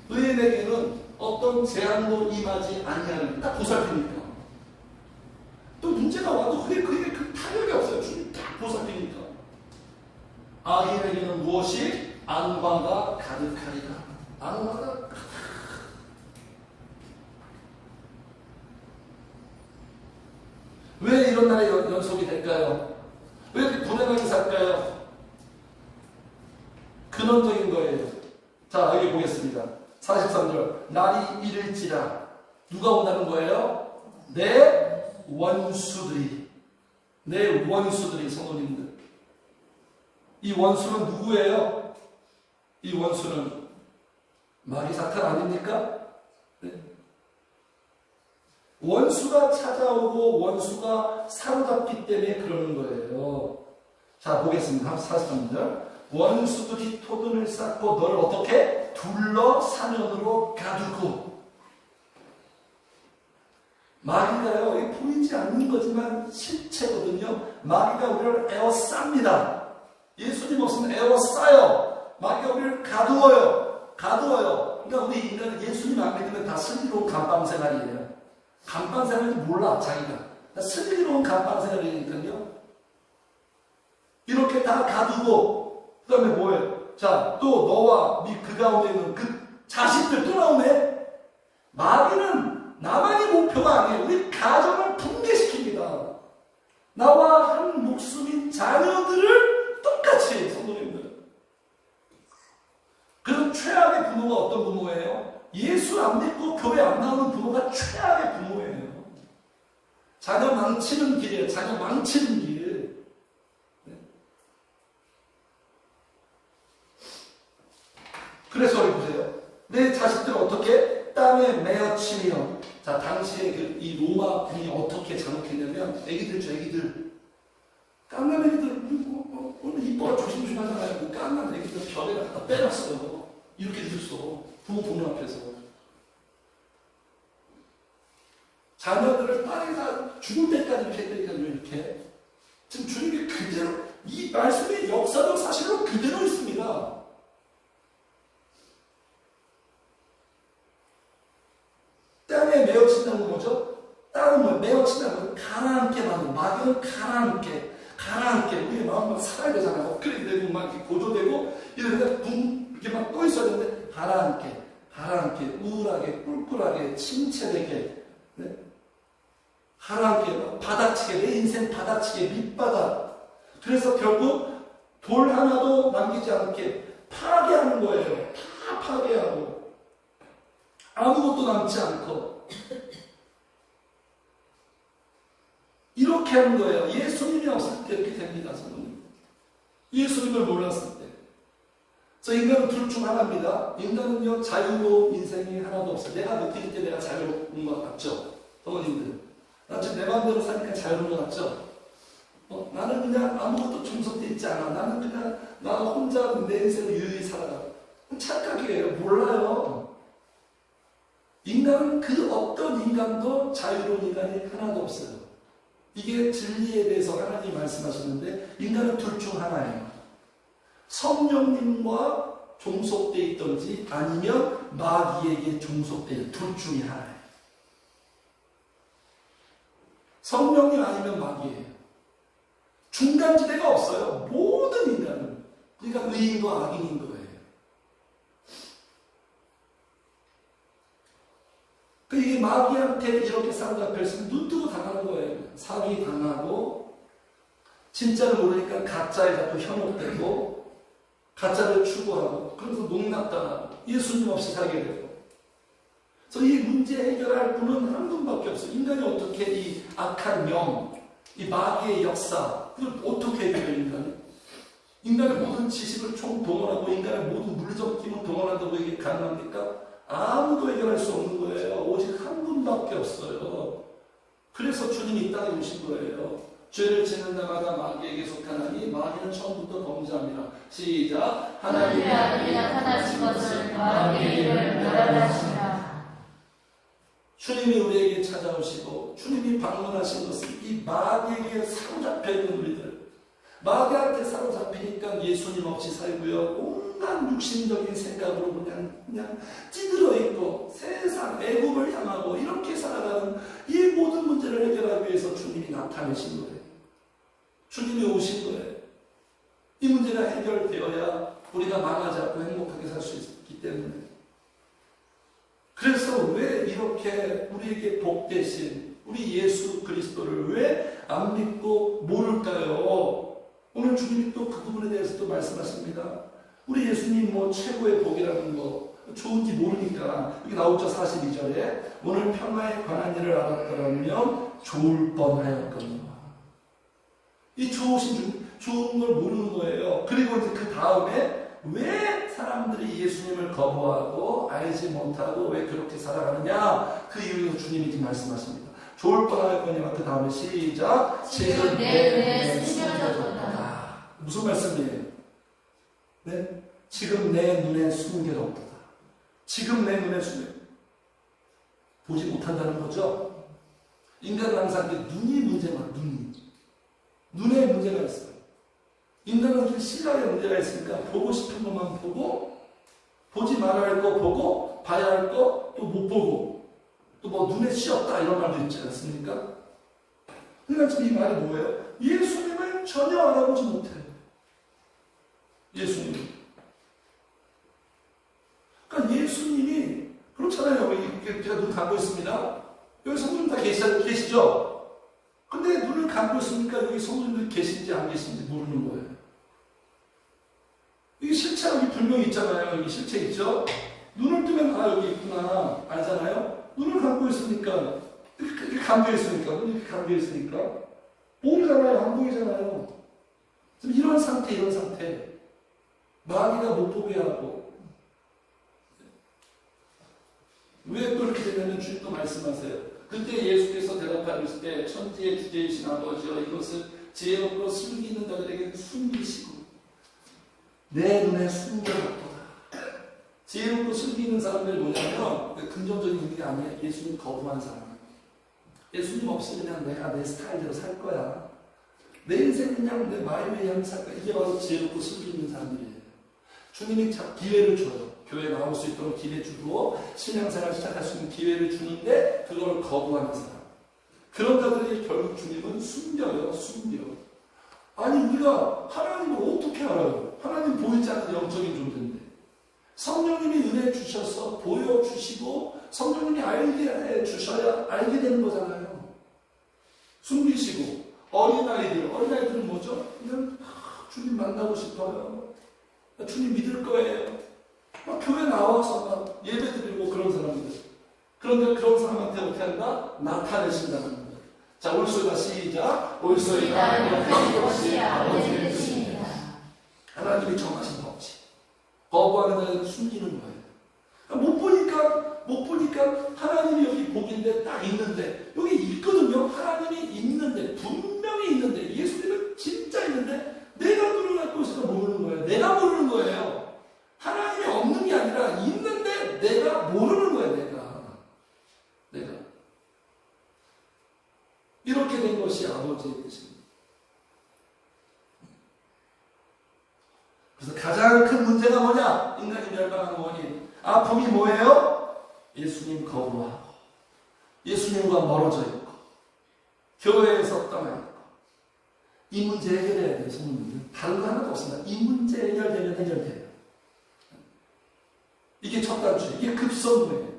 의인에게는 어떤 제한도 임하지 아니하는 딱 보살피니까. 또 문제가 와도 그게 그 타격이 없어요. 주님 딱 보살피니까. 악인에게는 무엇이? 안과가 가득하리라. 안과가 왜 이런 날에 연속이 될까요? 왜 이렇게 불행하게 살까요? 근원적인 거예요. 자, 여기 보겠습니다. 43절. 날이 이를지라. 누가 온다는 거예요? 내 원수들이. 내 원수들이, 성도님들. 이 원수는 누구예요? 이 원수는 마귀 사탄 아닙니까? 네. 원수가 찾아오고 원수가 사로잡기 때문에 그러는 거예요. 자, 보겠습니다. 43절. 원수들이 토둔을 쌓고 너를 어떻게? 둘러 사면으로 가두고. 마귀가요, 이게 보이지 않는 거지만 실체거든요. 마귀가 우리를 에워쌉니다. 예수님 없으면 에워싸요. 마귀가 우리를 가두어요. 그러니까 우리 인간은 예수님 안 믿으면 다 슬기로운 감방 생활이에요. 감방 생활인지 몰라, 자기가. 슬기로운 감방 생활이니까요. 이렇게 다 가두고, 그 다음에 뭐예요? 자, 또 너와 그 가운데 있는 그 자식들 또 나오네? 마귀는 나만이 목표가 아니에요. 우리 가정을 붕괴시킵니다. 나와 한 목숨인 자녀들을 똑같이, 성도님들. 그럼 최악의 부모가 어떤 부모예요? 예수 안 믿고 교회 안 나오는 부모가 최악의 부모예요. 자녀 망치는 길이에요. 자녀 망치는 길. 네. 그래서 여기 보세요. 내 자식들은 어떻게? 땅에 매어치며. 자, 당시에 이 로마 군이 어떻게 장악했냐면, 애기들. 깐난 애기들, 오늘 이뻐가 조심조심하잖아요. 그 깐난 애기들 벽에다 갖다 빼놨어요. 이렇게 됐어. 부모 보는 앞에서. 자녀들을 땅에다 죽을 때까지 이렇게 때리거든요, 이렇게. 지금 주님이 그대로, 이 말씀의 역사적 사실로 그대로 있습니다. 땅에 메어친다는 건 뭐죠? 땅을 메어친다는 건 가라앉게 만든, 마귀는 가라앉게. 우리의 마음만 살아야 되잖아요. 업그레이드 되고, 막 이렇게 고조되고, 이런데 이렇게 막 떠 있어야 되는데, 가라앉게, 우울하게, 꿀꿀하게, 침체되게, 네? 가라앉게, 바닥치게, 내 인생 바닥치게, 밑바닥. 그래서 결국 돌 하나도 남기지 않게 파괴하는 거예요. 다 파괴하고. 아무것도 남지 않고. 이렇게 하는 거예요. 예수님이 없을 때 이렇게 됩니다, 성도님. 예수님을 몰랐을 때. 저 인간은 둘 중 하나입니다. 인간은요, 자유로운 인생이 하나도 없어요. 내가 느낄 때 내가 자유로운 것 같죠? 성도님들. 나 지금 내 마음대로 사니까 자유로운 것 같죠? 나는 그냥 아무것도 종속되어 있지 않아. 나는 그냥 나 혼자 내 인생을 유유히 살아가. 착각이에요. 몰라요. 인간은 그 어떤 인간도 자유로운 인간이 하나도 없어요. 이게 진리에 대해서 하나님이 말씀하셨는데 인간은 둘 중 하나예요. 성령님과 종속되어 있든지 아니면 마귀에게 종속되어 있는 둘 중에 하나예요. 성령님 아니면 마귀예요. 중간지대가 없어요. 모든 인간은. 그러니까 의인도 악인인 거예요. 이게 마귀한테 이렇게 사로잡혀있으면 눈뜨고 당하는 거예요. 사기 당하고, 진짜를 모르니까 가짜에 자꾸 현혹되고, 가짜를 추구하고, 그래서 농락당하고, 예수님 없이 살게 되고. 그래서 이 문제 해결할 분은 한 분밖에 없어요. 인간이 어떻게 이 악한 영, 이 마귀의 역사, 이걸 어떻게 해결해요, 인간이? 인간의 모든 지식을 총동원하고, 인간의 모든 물리적 힘을 동원한다고 이게 가능합니까? 아무도 해결할 수 없는 거예요. 오직 한 분밖에 없어요. 그래서 주님이 이 땅에 오신 거예요. 죄를 짓는 자마다 마귀에게 속하나니 마귀는 처음부터 범죄합니다. 시작. 하나님의 아들이 나타나신 것은 마귀의 일을 멸하시라. 주님이 우리에게 찾아오시고 주님이 방문하신 것은 이 마귀에게 사로잡혀 있는 우리들, 마귀한테 사로잡히니까 예수님 없이 살고요. 온갖 육신적인 생각으로 그냥 찌들어 있고 세상 애국을 향하고 이렇게 살아가는 이 모든 문제를 해결하기 위해서 주님이 나타내신 거예요. 주님이 오신 거예요. 이 문제가 해결되어야 우리가 망하지 않고 행복하게 살 수 있기 때문에. 그래서 왜 이렇게 우리에게 복되신 우리 예수 그리스도를 왜 안 믿고 모를까요? 오늘 주님이 또 그 부분에 대해서 또 말씀하십니다. 우리 예수님 뭐 최고의 복이라는 거 좋은지 모르니까 여기 나오죠. 42절에 오늘 평화에 관한 일을 알았더라면 좋을 뻔하였거든요. 이 좋은 걸 모르는 거예요. 그리고 이제 그 다음에 왜 사람들이 예수님을 거부하고 알지 못하고 왜 그렇게 살아가느냐, 그 이유에서 주님이 지금 말씀하십니다. 좋을 뻔하였거니와 그 다음에 시작. 지금 내 눈에 숨겨졌도다. 무슨 말씀이에요? 네? 지금 내 눈에 숨겨졌도다. 지금 내 눈에 보지 못한다는 거죠. 인간은 항상 눈이 문제가 눈에 문제가 있어요. 인간은 시각에 문제가 있으니까 보고 싶은 것만 보고, 보지 말아야 할 거 보고, 봐야 할 거 또 못 보고, 또 뭐 눈에 씌었다 이런 말도 있지 않습니까? 그러니까 지금 이 말이 뭐예요? 예수님을 전혀 알아보지 못해요. 예수님. 그러니까 예수님이 그렇잖아요. 제가 눈 감고 있습니다. 여기 성도님 다 계시죠? 근데 눈을 감고 있으니까 여기 성도님들 계신지 안 계신지 모르는 거예요. 여기 실체가 여기 분명히 있잖아요. 여기 실체 있죠? 눈을 뜨면 여기 있구나 알잖아요? 눈을 감고 있으니까 이렇게 감겨 있으니까 모르잖아요. 안 보이잖아요. 지금 이런 상태 마귀가 못 보게 하고. 왜 그렇게 되냐면 주님도 말씀하세요. 그때 예수께서 대답하실 때 천지의 주제이신 아버지여 이것을 지혜롭고 슬기 있는 자들에게 숨기시고 내 눈에 숨겨졌도다. 지혜롭고 슬기 있는 사람들이 뭐냐면 긍정적인 게 아니에요. 예수님 거부한 사람. 예수님 없이 그냥 내가 내 스타일대로 살 거야. 내 인생 그냥 내 마음에 향해 살 거야. 이게 바로 지혜롭고 슬기 있는 사람들이에요. 주님이 기회를 줘요. 교회 나올 수 있도록 기회 주고 신앙생활 시작할 수 있는 기회를 주는데 그걸 거부하는 사람. 그런 자들이 결국 주님은 숨겨요. 아니 우리가 하나님을 어떻게 알아요? 하나님 보이지 않는 영적인 존재인데 성령님이 은혜 주셔서 보여주시고 성령님이 알게 해주셔야 알게 되는 거잖아요. 숨기시고 어린아이들은 뭐죠? 그냥 주님 만나고 싶어요. 주님 믿을 거예요. 막 교회 나와서 막 예배 드리고 그런 사람들. 그런데 그런 사람한테 어떻게 한다? 나타내신다는 거예요. 자, 올소이다 시작. 올소이다 이것이 것이 아버지의 뜻입니다. 하나님이 정하신 법칙. 거부하는 자들은 숨기는 거예요. 못 보니까 하나님이 여기 복인데 딱 있는데 여기 있거든요. 하나님이 있는데 분명히 있는데 예수님은 진짜 있는데 내가 눈을 갖고 있어서 모르는 거예요. 내가 모르는 거예요. 하나님이 없는 게 아니라 있는데 내가 모르는 거예요. 내가 이렇게 된 것이 아버지의 뜻입니다. 그래서 가장 큰 문제가 뭐냐? 인간이 멸망하는 원인. 아픔이 뭐예요? 예수님 거부하고 예수님과 멀어져 있고 교회에서 떠나 있고. 이 문제 해결해야 돼요. 성도님들. 다른 거 하나도 없습니다. 이 문제 해결되면 해결돼요. 이게 첫 단추, 이게 급선무예요.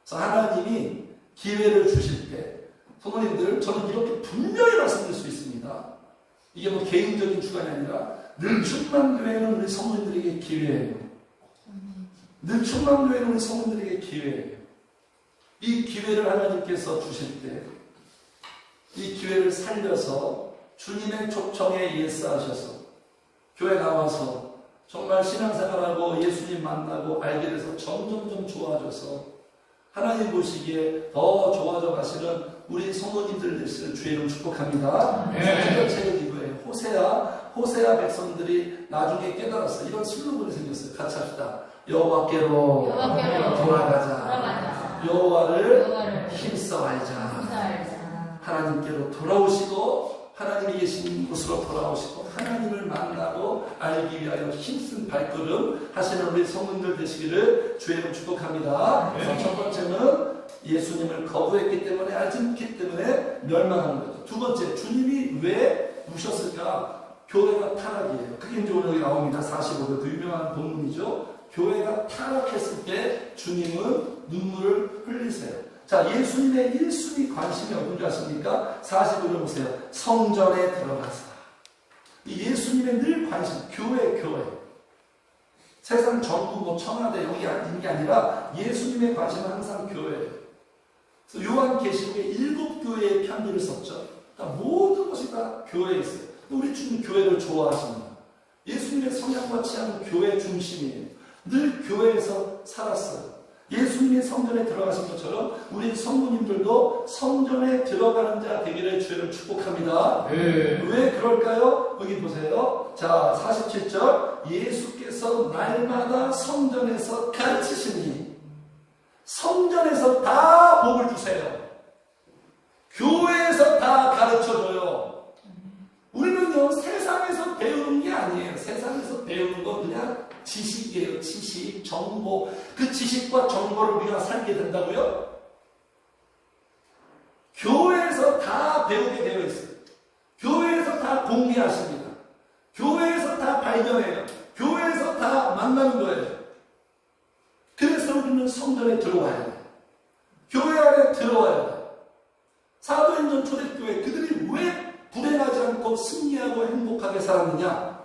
그래서 하나님이 기회를 주실 때 성도님들, 저는 이렇게 분명히 말씀드릴 수 있습니다. 이게 뭐 개인적인 주관이 아니라 늘 충만교회는 우리 성도님들에게 기회예요. 늘 충만교회는 우리 성도님들에게 기회예요. 이 기회를 하나님께서 주실 때 이 기회를 살려서 주님의 촉청에 예스하셔서 교회 나와서 정말 신앙생활하고 예수님 만나고 알게 돼서 점점점 좋아져서 하나님 보시기에 더 좋아져 가시는 우리 성도님들 되시는 주의 이름 축복합니다. 해결책은 이거예요. 호세아 백성들이 나중에 깨달았어요. 이런 슬로건이 생겼어요. 같이 합시다. 여호와께로 돌아가자. 여호와를 힘써 알자. 하나님께로 돌아오시고 하나님이 계신 곳으로 돌아오시고 하나님을 만나고 알기 위하여 힘쓴 발걸음 하시는 우리 성도님들 되시기를 주의 이름 축복합니다. 그래서 첫 번째는 예수님을 거부했기 때문에 알지 못했기 때문에 멸망하는 거죠. 두 번째, 주님이 왜 우셨을까? 교회가 타락이에요. 그게 이제 오늘 여기 나옵니다. 45절 그 유명한 본문이죠. 교회가 타락했을 때 주님은 눈물을 흘리세요. 자, 예수님의 1순위 관심이 어딘지 아십니까? 45절 보세요. 성전에 들어가서. 이 예수님의 늘 관심, 교회. 세상 전부 뭐 청와대 여기 있는 게 아니라 예수님의 관심은 항상 교회예요. 그래서 요한계시록에 7교회의 편지를 썼죠. 그러니까 모든 것이 다 교회에 있어요. 우리 주님 교회를 좋아하십니다. 예수님의 성향과 취향은 교회 중심이에요. 늘 교회에서 살았어요. 예수님이 성전에 들어가신 것처럼 우리 성도님들도 성전에 들어가는 자 되기를 주를 축복합니다. 왜 그럴까요? 여기 보세요. 자, 47절 예수께서 날마다 성전에서 가르치시니 성전에서 다 복을 주세요. 교회에서 다 가르쳐줘요. 우리는요 세상에서 배우는 게 아니에요. 세상에서 배우는 건 그냥 지식이에요. 지식, 정보. 그 지식과 정보를 우리가 살게 된다고요? 교회에서 다 배우게 되어 있어요. 교회에서 다 공개하십니다. 교회에서 다 발견해요. 교회에서 다 만나는 거예요. 그래서 우리는 성전에 들어와야 돼요. 교회 안에 들어와야 돼요. 사도행전 초대교회 그들이 왜 불행하지 않고 승리하고 행복하게 살았느냐?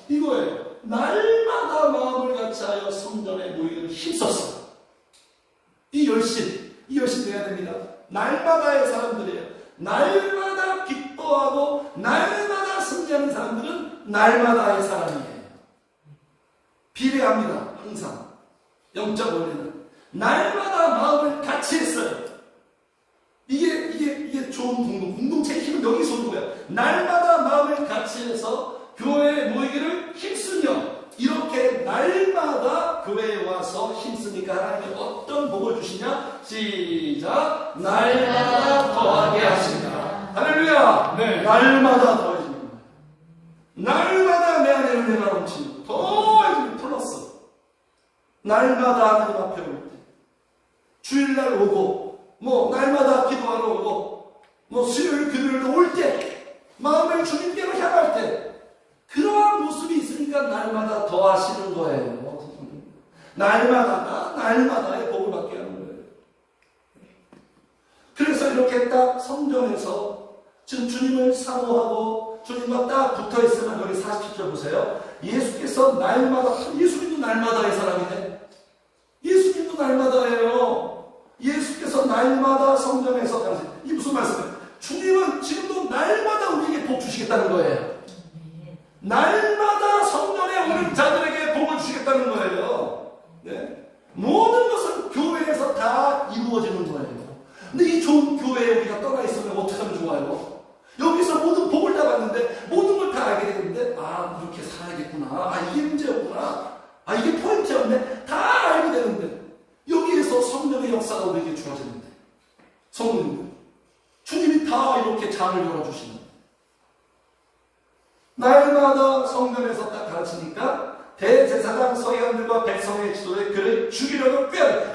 이거예요. 날마다 마음을 같이하여 성전에 모이기를 힘썼어요. 이 열심 돼야 됩니다. 날마다의 사람들이에요. 날마다 기뻐하고 날마다 승리하는 사람들은 날마다의 사람이에요. 비례합니다. 항상 영적 원리는 날마다 마음을 같이 했어요. 이게 좋은 공동체의 힘은 여기서 오는 거예요. 날마다 마음을 같이 해서 교회에 모이기를 힘쓰며 이렇게 날마다 교회에 와서 힘쓰니까 하나님이 어떤 복을 주시냐? 시작! 날마다 더하게 하신다. 할렐루야! 네. 날마다 더해지는 거예요. 날마다 내 안에 은혜가 넘치는 더해지는 플러스. 날마다 하나님 앞에 올 때, 주일날 오고, 날마다 기도하러 오고, 수요일, 금요일도 올 때, 마음을 주님께로 향할 때, 그러한 모습이 있으니까 날마다 더 하시는 거예요. 날마다의 복을 받게 하는 거예요. 그래서 이렇게 딱 성전에서 지금 주님을 사모하고 주님과 딱 붙어 있으면 여기 47절 보세요. 예수께서 날마다, 예수님도 날마다의 사람이네. 예수님도 날마다예요. 예수께서 날마다 성전에서, 이 무슨 말씀이에요? 주님은 지금도 날마다 우리에게 복 주시겠다는 거예요. 날마다 성전에 오는 자들에게 복을 주시겠다는 거예요. 네? 모든 것은 교회에서 다 이루어지는 거예요. 근데 이 좋은 교회에 우리가 떠나 있으면 어떻게 하면 좋아요? 여기서 모든 복을 다 받는데 모든 걸 다 알게 되는데 이렇게 살아야겠구나. 이게 문제였구나. 이게 포인트였네. 다 알게 되는데 여기에서 성령의 역사가 우리에게 주어지는데 성령님 주님이 다 이렇게 장을 열어주시는 날마다 성전에서 딱 가르치니까 대제사장 서기관들과 백성의 지도에 그를 죽이려고 꾀하는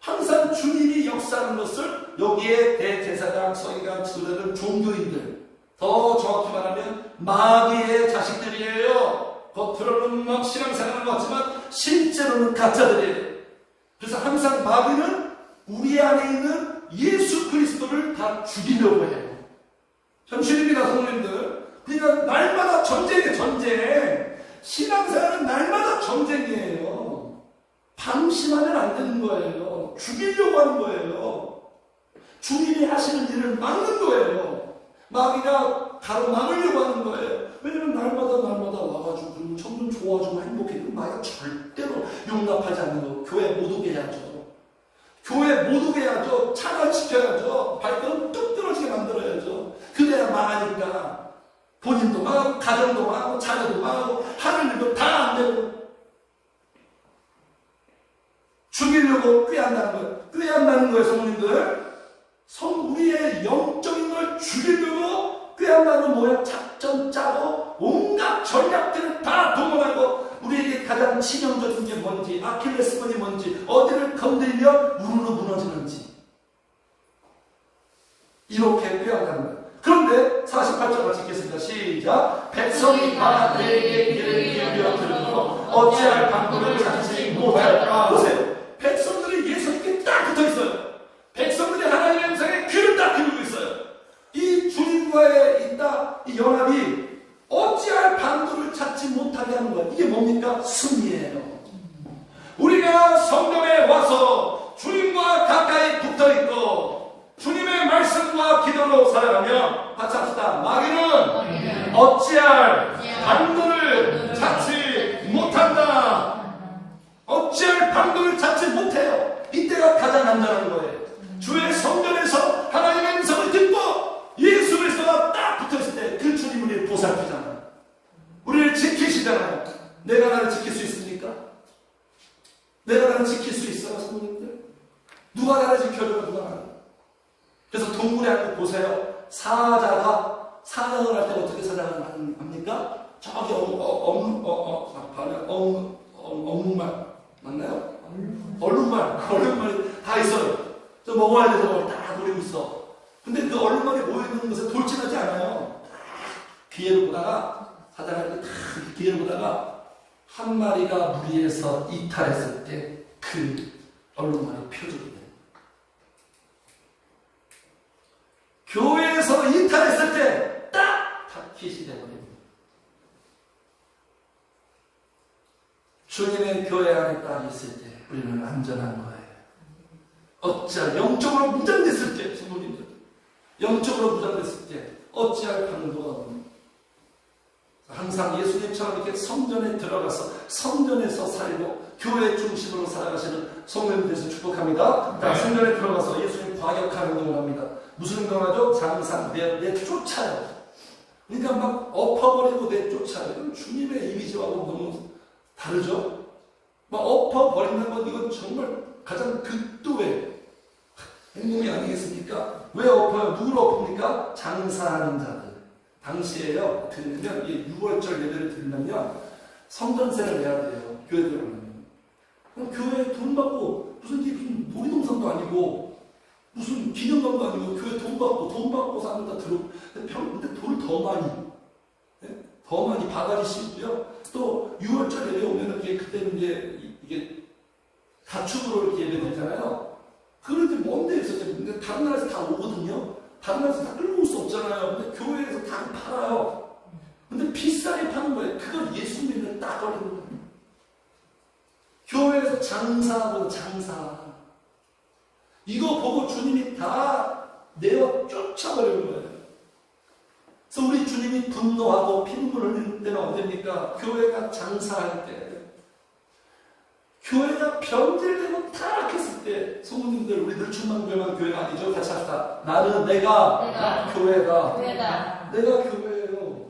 항상 주님이 역사하는 것을 여기에 대제사장 서기관 지도자들 종교인들 더 정확히 말하면 마귀의 자식들이에요. 겉으로는 막 신앙생활을 같지만 실제로는 가짜들이에요. 그래서 항상 마귀는 우리 안에 있는 예수 그리스도를 다 죽이려고 해요. 현실입니다, 성도님들. 그러니까 날마다 전쟁이에요, 전쟁. 신앙생활은 날마다 전쟁이에요. 방심하면 안 되는 거예요. 죽이려고 하는 거예요. 주님이 하시는 일을 막는 거예요. 마귀가 가로막으려고 하는 거예요. 왜냐면 날마다 와가지고 그러면 점점 좋아지고 행복해. 마귀가 절대로 용납하지 않는 거. 교회 못 오게 해야죠. 교회 못 오게 해야죠. 차단시켜야죠. 발걸음 뚝 떨어지게 만들어야죠. 그래야 망하니까. 본인도 망하고 가정도 망하고 자녀도 망하고 하는 일도 다 안 되고 죽이려고 꾀한다는 거예요. 꾀한다는 거예요, 성도님들. 우리의 영적인 걸 죽이려고 그야말로 뭐야 작전 짜고 온갖 전략들을 다 동원하고 우리에게 가장 치명적인 게 뭔지 아킬레스건이 뭔지 어디를 건드리면 우르르 무너지는지 이렇게 빼앗가는 거예요. 그런데 48절 같이 읽겠습니다. 시작. 백성이 다 내게 귀를 기울여 들으므로 어찌할 방법을 찾지 못할까. 보세요. 백성들이 예수님께 딱 붙어있어요. 백성들이 하나님의 음성에 귀를 딱 기울이고 있어요. 이 주님과의 이 연합이 어찌할 방도를 찾지 못하게 하는 것. 이게 뭡니까? 승리예요. 우리가 성경에 와서 주님과 가까이 붙어있고 주님의 말씀과 기도로 살아가면 같이 합시다. 마귀는 어찌할 방도를 찾지 못한다. 어찌할 방도를 찾지 못해요. 이때가 가장 안전한 거예요. 주의 성전에서 하나님의 음성을 듣고 예수 그리스도가 딱 붙어있을 때 그 주님 우리를 보살피잖아요. 우리를 지키시잖아요. 내가 나를 지킬 수 있습니까? 내가 나를 지킬 수 있어요, 성도님들? 누가 나를 지켜줘요? 누가 나를? 그래서 동물의 한국 보세요. 사자가 사냥을 할 때 어떻게 사냥을 합니까? 저기 어묵말 맞나요? 얼룩말이 다 있어요. 저 먹어야 돼서 다 노리고 있어. 근데 그 얼룩말이 모여있는 것에 돌진하지 않아요. 기회를 보다가 사냥할 때 다 기회를 보다가 한 마리가 무리해서 이탈했을 때 그 얼룩말이 표적이 돼요. 교회에서 이탈했을 때 딱 타깃이 되어버립니다. 주님의 교회 안에 딱 있을 때 우리는 안전한 거예요. 어찌할 영적으로 무장됐을 때, 성도님들 영적으로 무장됐을 때 어찌할 방도가 없는 항상 예수님처럼 이렇게 성전에 들어가서 성전에서 살고 교회 중심으로 살아가시는 성도님들 되서 축복합니다. 성전에 들어가서 예수님 과격한 행동을 합니다. 무슨 행동을 하죠? 장상 내쫓아요. 그러니까 막 엎어버리고 내쫓아요. 주님의 이미지하고 너무 다르죠? 막 엎어버린다는 건 이건 정말 가장 극도의 행동이 아니겠습니까? 왜 엎어요? 누구를 엎습니까? 장사하는 자들. 당시에요. 드리면 6월절 예배를 드리려면 성전세를 내야 돼요. 교회 들어가면. 그럼 교회에 돈 받고 무슨 놀이동산도 아니고 무슨 기념관도 아니고 교회 돈 받고 사는 다 들어. 근데 돈을 더 많이 바가지 씌우고요. 또 6월절 예배 오면은 그때는 이게 가축으로 이렇게 예배 드리잖아요. 그런데 먼 데에서 근데 다른 나라에서 다 오거든요. 다른 나라에서 다 끌고 올 수 없잖아요. 근데 교회에서 다 팔아요. 근데 비싸게 파는 거예요. 그걸 예수님을 딱 걸리는 거예요. 교회에서 장사하고 장사. 이거 보고 주님이 다 내어 쫓아버리는 거예요. 그래서 우리 주님이 분노하고 피눈물을 흘릴 때는 언제입니까? 교회가 장사할 때. 교회가 변질되고 타락했을 때. 성도님들, 우리 늘충만 교회가 아니죠? 같이 합시다. 나는 내가 교회다. 내가 교회예요.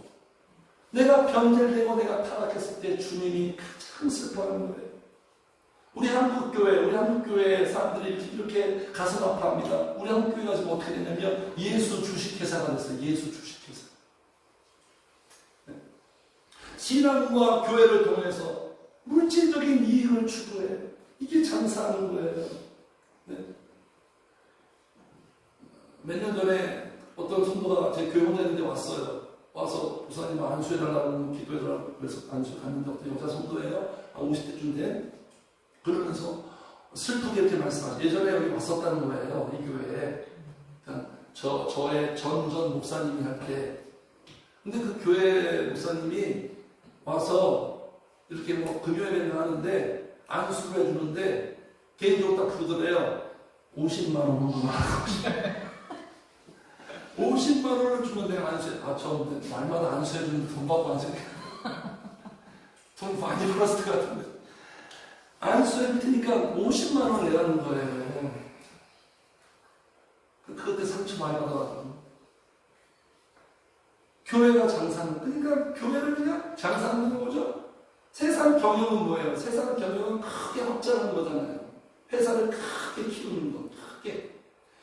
내가 변질되고 내가 타락했을 때 주님이 가장 슬퍼하는 거예요. 우리 한국교회 사람들이 이렇게 가슴 아파합니다. 우리 한국교회가 지금 어떻게 됐냐면 예수 주식회사가 됐어요. 예수 주식회사. 네. 신앙과 교회를 통해서 물질적인 이익을 추구해. 이게 장사하는 거예요. 네. 몇 년 전에 어떤 성도가 제 교회 혼자 있는데 왔어요. 와서 부사님 안수해달라고 기도해달라고 그래서 안수 갔는데 어떤 여자 성도예요. 50대쯤 된. 그러면서 슬프게 이렇게 말씀하죠. 예전에 여기 왔었다는 거예요. 이 교회에. 그러니까 저의 전 목사님이 할 때. 근데 그 교회 목사님이 와서 이렇게 뭐 금요일에 하는데 안수를 해주는데 개인적으로 딱 부르더래요. 50만 원을 주면 50만 원을 주면 내가 안수해. 저 날마다 안수해주는데 돈 받고 안수해. 돈 많이 벌었을 것 같은데. 안수해 테니까 50만 원을 내라는 거예요. 그때 상처 많이 받아가지고. 교회가 장사하는, 그러니까 교회를 그냥 장사하는 거죠. 세상 경영은 뭐예요? 세상 경영은 크게 확장하는 거잖아요. 회사를 크게 키우는 거, 크게.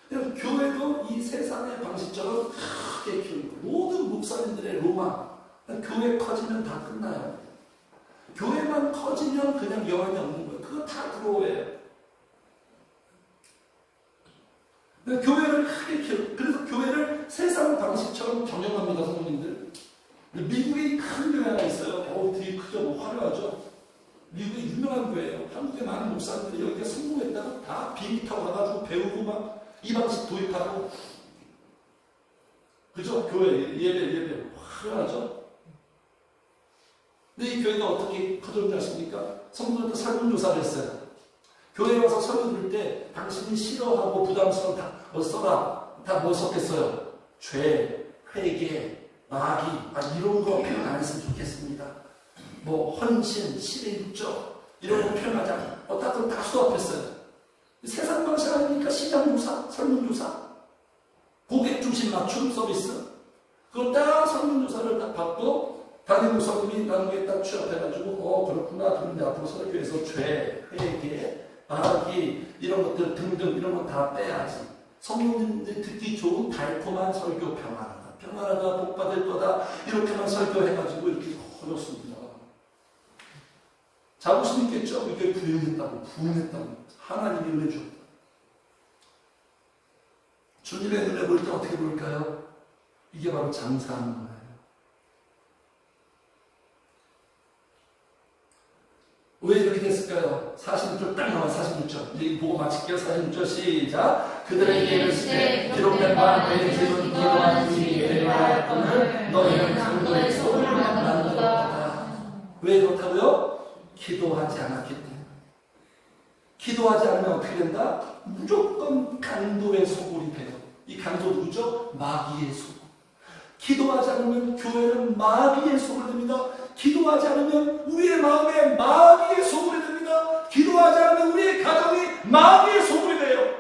교회도 이 세상의 방식처럼 크게 키우고 모든 목사님들의 로망, 교회 커지면 다 끝나요. 교회만 커지면 그냥 영향이 없는 거예요. 그거 다 부러워해요. 교회를 크게 키우고, 그래서 교회를 세상 방식처럼 경영합니다, 성도님들. 미국에 큰 교회 하나 있어요. 되게 크죠, 뭐 화려하죠. 미국의 유명한 교회예요. 한국의 많은 목사님들이 여기가 성공했다고 다 비행기 타고 가가지고 배우고 막 이 방식 도입하고, 그죠? 교회 예배 화려하죠. 근데 이 교회가 어떻게 커졌는지 아십니까? 성도들한테 설문조사를 했어요. 교회에 와서 설문 들을 때 당신이 싫어하고 부담스러운 써라. 다 뭐 썼겠어요? 죄, 회개, 마귀, 이런 거 표현 안 했으면 좋겠습니다. 뭐 헌신, 신의 육적 이런 거 표현하지 않고 다 수업했어요. 세상 방식 아닙니까? 시장조사, 설문조사, 고객 중심 맞춤 서비스. 그걸 딱 설문조사를 딱 받고 담임 목사님이 나중에 딱 취업해가지고 그렇구나. 그런데 앞으로 설교에서 죄, 회개, 마귀 이런 것들 등등 이런 거 다 빼야지. 성도님들이 듣기 좋은 달콤한 설교 평안하다. 평안하다, 복 받을 거다. 이렇게만 설교해가지고 이렇게 커졌습니다. 자부심 있겠죠? 이게 부흥했다고. 하나님이 은혜 줬다. 주님의 눈에 볼 때 어떻게 볼까요? 이게 바로 장사하는 거예요. 왜 이렇게 됐을까요? 46절 딱 나와. 46절 이제 보고 마칠게요. 46절 시작. 그들에게 이르시되 기록된 바 내 집은 기도하는 이 예배할 것을 너희는 강도의 소를 만들었다. 왜 그렇다고요? 기도하지 않았기 때문에. 기도하지 않으면 어떻게 된다? 무조건 강도의 소굴이 돼요. 이 강도 누구죠? 마귀의 소굴. 기도하지 않으면 교회는 마귀의 소굴이 됩니다. 기도하지 않으면 우리의 마음에 마귀의 소굴이 됩니다. 기도하지 않으면 우리의 가정이 마귀의 소굴이 돼요.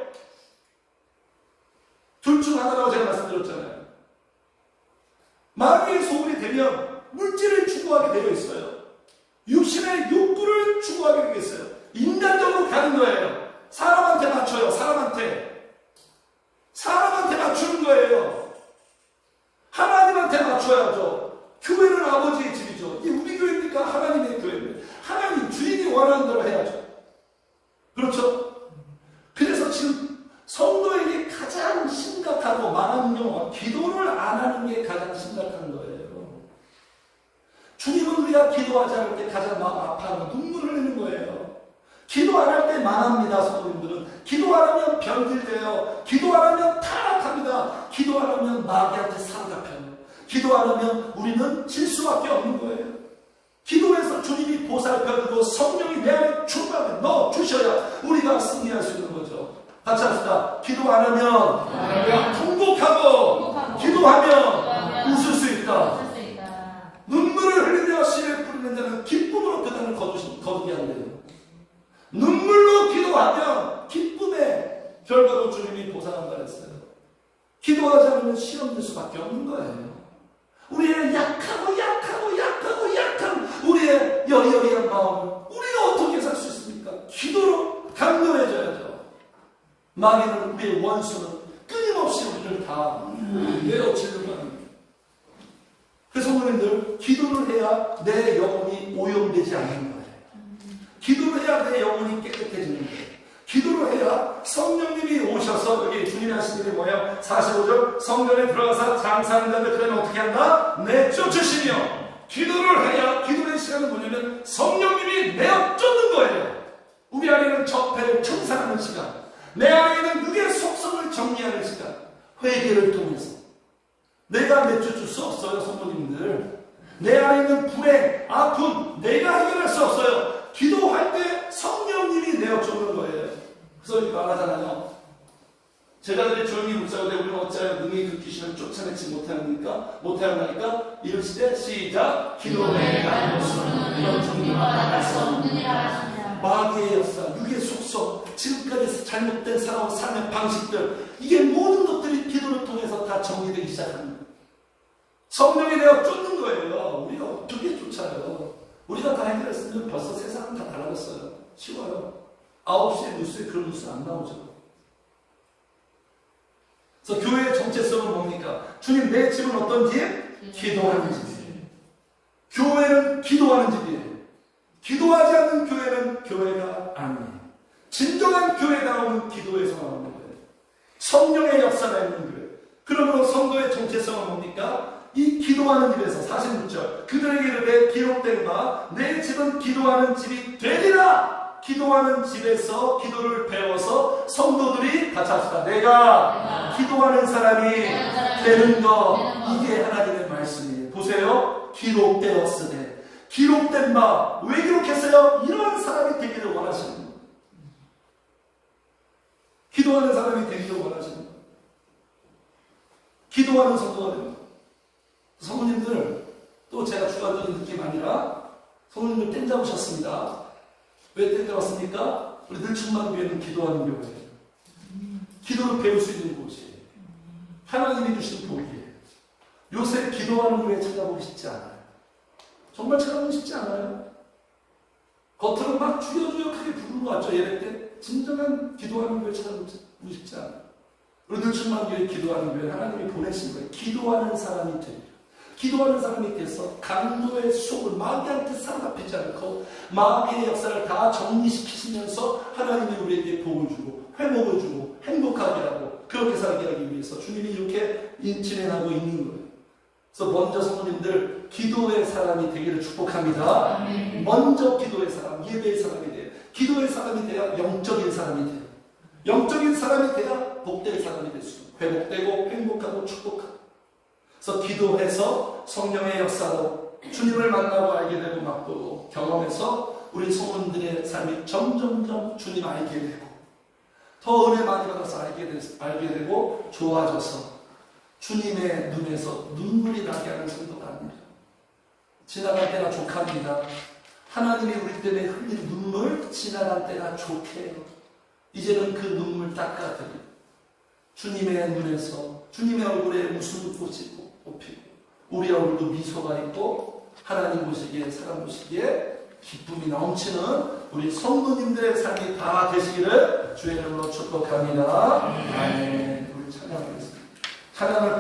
둘 중 하나라고 제가 말씀드렸잖아요. 마귀의 소굴이 되면 물질을 추구하게 되어 있어요. 육신의 욕구를 추구하게 되겠어요. 인간적으로 가는 거예요. 사람한테 맞춰요. 사람한테 맞추는 거예요. 하나님한테 맞춰야죠. 교회는 아버지의 집이죠. 이게 우리 교회입니까? 하나님의 교회입니다. 하나님 주인이 원하는 대로 해야죠. 그렇죠? 그래서 지금 성도에게 가장 심각하고 많은 경우가 기도를 안 하는 게 가장 심각한 거예요. 주님은 우리가 기도하지 않을 때 가장 마음 아파하고 눈물을 흘리는 거예요. 기도 안 할 때 망합니다. 성도님들은 기도 안 하면 변질돼요. 기도 안 하면 타락합니다. 기도 안 하면 마귀한테 사로잡혀요. 기도 안 하면 우리는 질 수밖에 없는 거예요. 기도해서 주님이 보살펴주고 성령이 내 안에 충만해 넣어 주셔야 우리가 승리할 수 있는 거죠. 같이 합시다. 기도 안 하면 통곡하고 기도하면 웃을 수 있다. 눈물을 흘리며 씨를 뿌리는 자는 기쁨으로 그 땅을 거두게 한대요. 눈물로 기도하면 기쁨의 결과로 주님이 보상한다 했어요. 기도하지 않으면 실험될 수밖에 없는 거예요. 우리의 약한 우리의 여리여리한 마음을 우리가 어떻게 살 수 있습니까? 기도로 강렬해져야죠. 마귀는 우리의 원수는 끊임없이 우리를 다 내어치려고 하는 거예요. 그래서 성도님들 기도를 해야 내 영혼이 오염되지 않는 거예요. 기도를 해야 내 영혼이 깨끗해지는 거예요. 기도를 해야 성령님이 오셔서 여기 주님이 하신 일이 뭐예요? 45절 성전에 들어가서 장사하는 자들 그러면 어떻게 한다? 내쫓으시며 기도를 해야 기도의 시간은 뭐냐면 성령님이 내어쫓는 거예요. 우리 안에는 적폐를 청산하는 시간, 내 안에 있는 육의 속성을 정리하는 시간, 회개를 통해서 내가 내쫓을 수 없어요. 성도님들 내 안에 있는 불행, 아픔 내가 해결할 수 없어요. 기도할 때 성령님이 내어쫓는 거예요. 그래서 이렇게 말하잖아요. 제자들이 조용히 묵상할 때 우리는 어찌하여 능히 그 귀신을 쫓아내지 못하였나니까 이르시되 시작. 기도에 가는 곳은 이런 종류와 나갈 수 없느니라. 마귀의 역사, 육의 속성, 지금까지 잘못된 삶의 방식들, 이게 모든 것들이 기도를 통해서 다 정리되기 시작합니다. 성령이 내어 쫓는 거예요. 우리가 어떻게 쫓아요? 우리가 다 해결했으면 벌써 세상은 다 달라졌어요. 쉬워요. 9시에 뉴스에 그런 뉴스 안 나오죠. 그래서 교회의 정체성은 뭡니까? 주님, 내 집은 어떤 집? 기도하는 집이에요. 교회는 기도하는 집이에요. 기도하지 않는 교회는 교회가 아니에요. 진정한 교회다움은 기도에서 나오는 거예요. 성령의 역사가 있는 교회. 그러므로 성도의 정체성은 뭡니까? 이 기도하는 집에서 46절 그들에게 이르되 기록된 바 내 집은 기도하는 집이 되리라. 기도하는 집에서 기도를 배워서 성도들이 같이 합시다. 내가 기도하는 사람이 되는 것, 이게 하나님의 말씀이에요. 보세요. 기록되었으되, 기록된 바, 왜 기록했어요? 이런 사람이 되기를 원하시는 거예요. 기도하는 사람이 되기를 원하시는 거예요. 기도하는 성도가 됩니다. 성도님들, 또 제가 주관적인 느낌 아니라 성도님들 땡 잡으셨습니다. 왜 땡 잡았습니까? 우리 늘충만교회는 기도하는 교회예요. 기도를 배울 수 있는 곳이에요. 하나님이 주신 복이에요. 요새 기도하는 교회 찾아보기 쉽지 않아요. 정말 찾아보기 쉽지 않아요. 겉으로 막 주여주여 크게 부르는 것 같죠? 예배 때 진정한 기도하는 교회 찾아보기 쉽지 않아요. 우리 늘충만교회 기도하는 교회 하나님이 보내신 거예요. 기도하는 사람이 되요. 기도하는 사람이 돼서 강도의 속을 마귀한테 사로잡히지 않고 마귀의 역사를 다 정리시키시면서 하나님이 우리에게 복을 주고 회복을 주고 행복하게 하고 그렇게 살게 하기 위해서 주님이 이렇게 진행하고 있는 거예요. 그래서 먼저 성도님들 기도의 사람이 되기를 축복합니다. 먼저 기도의 사람, 예배의 사람이 돼요. 기도의 사람이 돼야 영적인 사람이 돼요. 영적인 사람이 돼야 복될 사람이 될 수 있고 회복되고 행복하고 축복하고. 그래서 기도해서 성령의 역사로 주님을 만나고 알게 되고 맛보고 경험해서 우리 성도님들의 삶이 점점점 주님 알게 되고 더 은혜 많이 받아서 알게 되고 좋아져서 주님의 눈에서 눈물이 나게 하는 성도가 아닙니다. 지나갈 때가 족합니다. 하나님이 우리 때문에 흘린 눈물 지나갈 때가 족해요. 이제는 그 눈물 닦아드리고 주님의 눈에서 주님의 얼굴에 웃음을 꽃이 피고 우리 얼굴도 미소가 있고 하나님 보시기에 사람 보시기에 기쁨이 넘치는 우리 성도님들의 삶이 다 되시기를 주의 이름으로 축복합니다. 아멘. 우리 찬양하겠습니다. 찬양을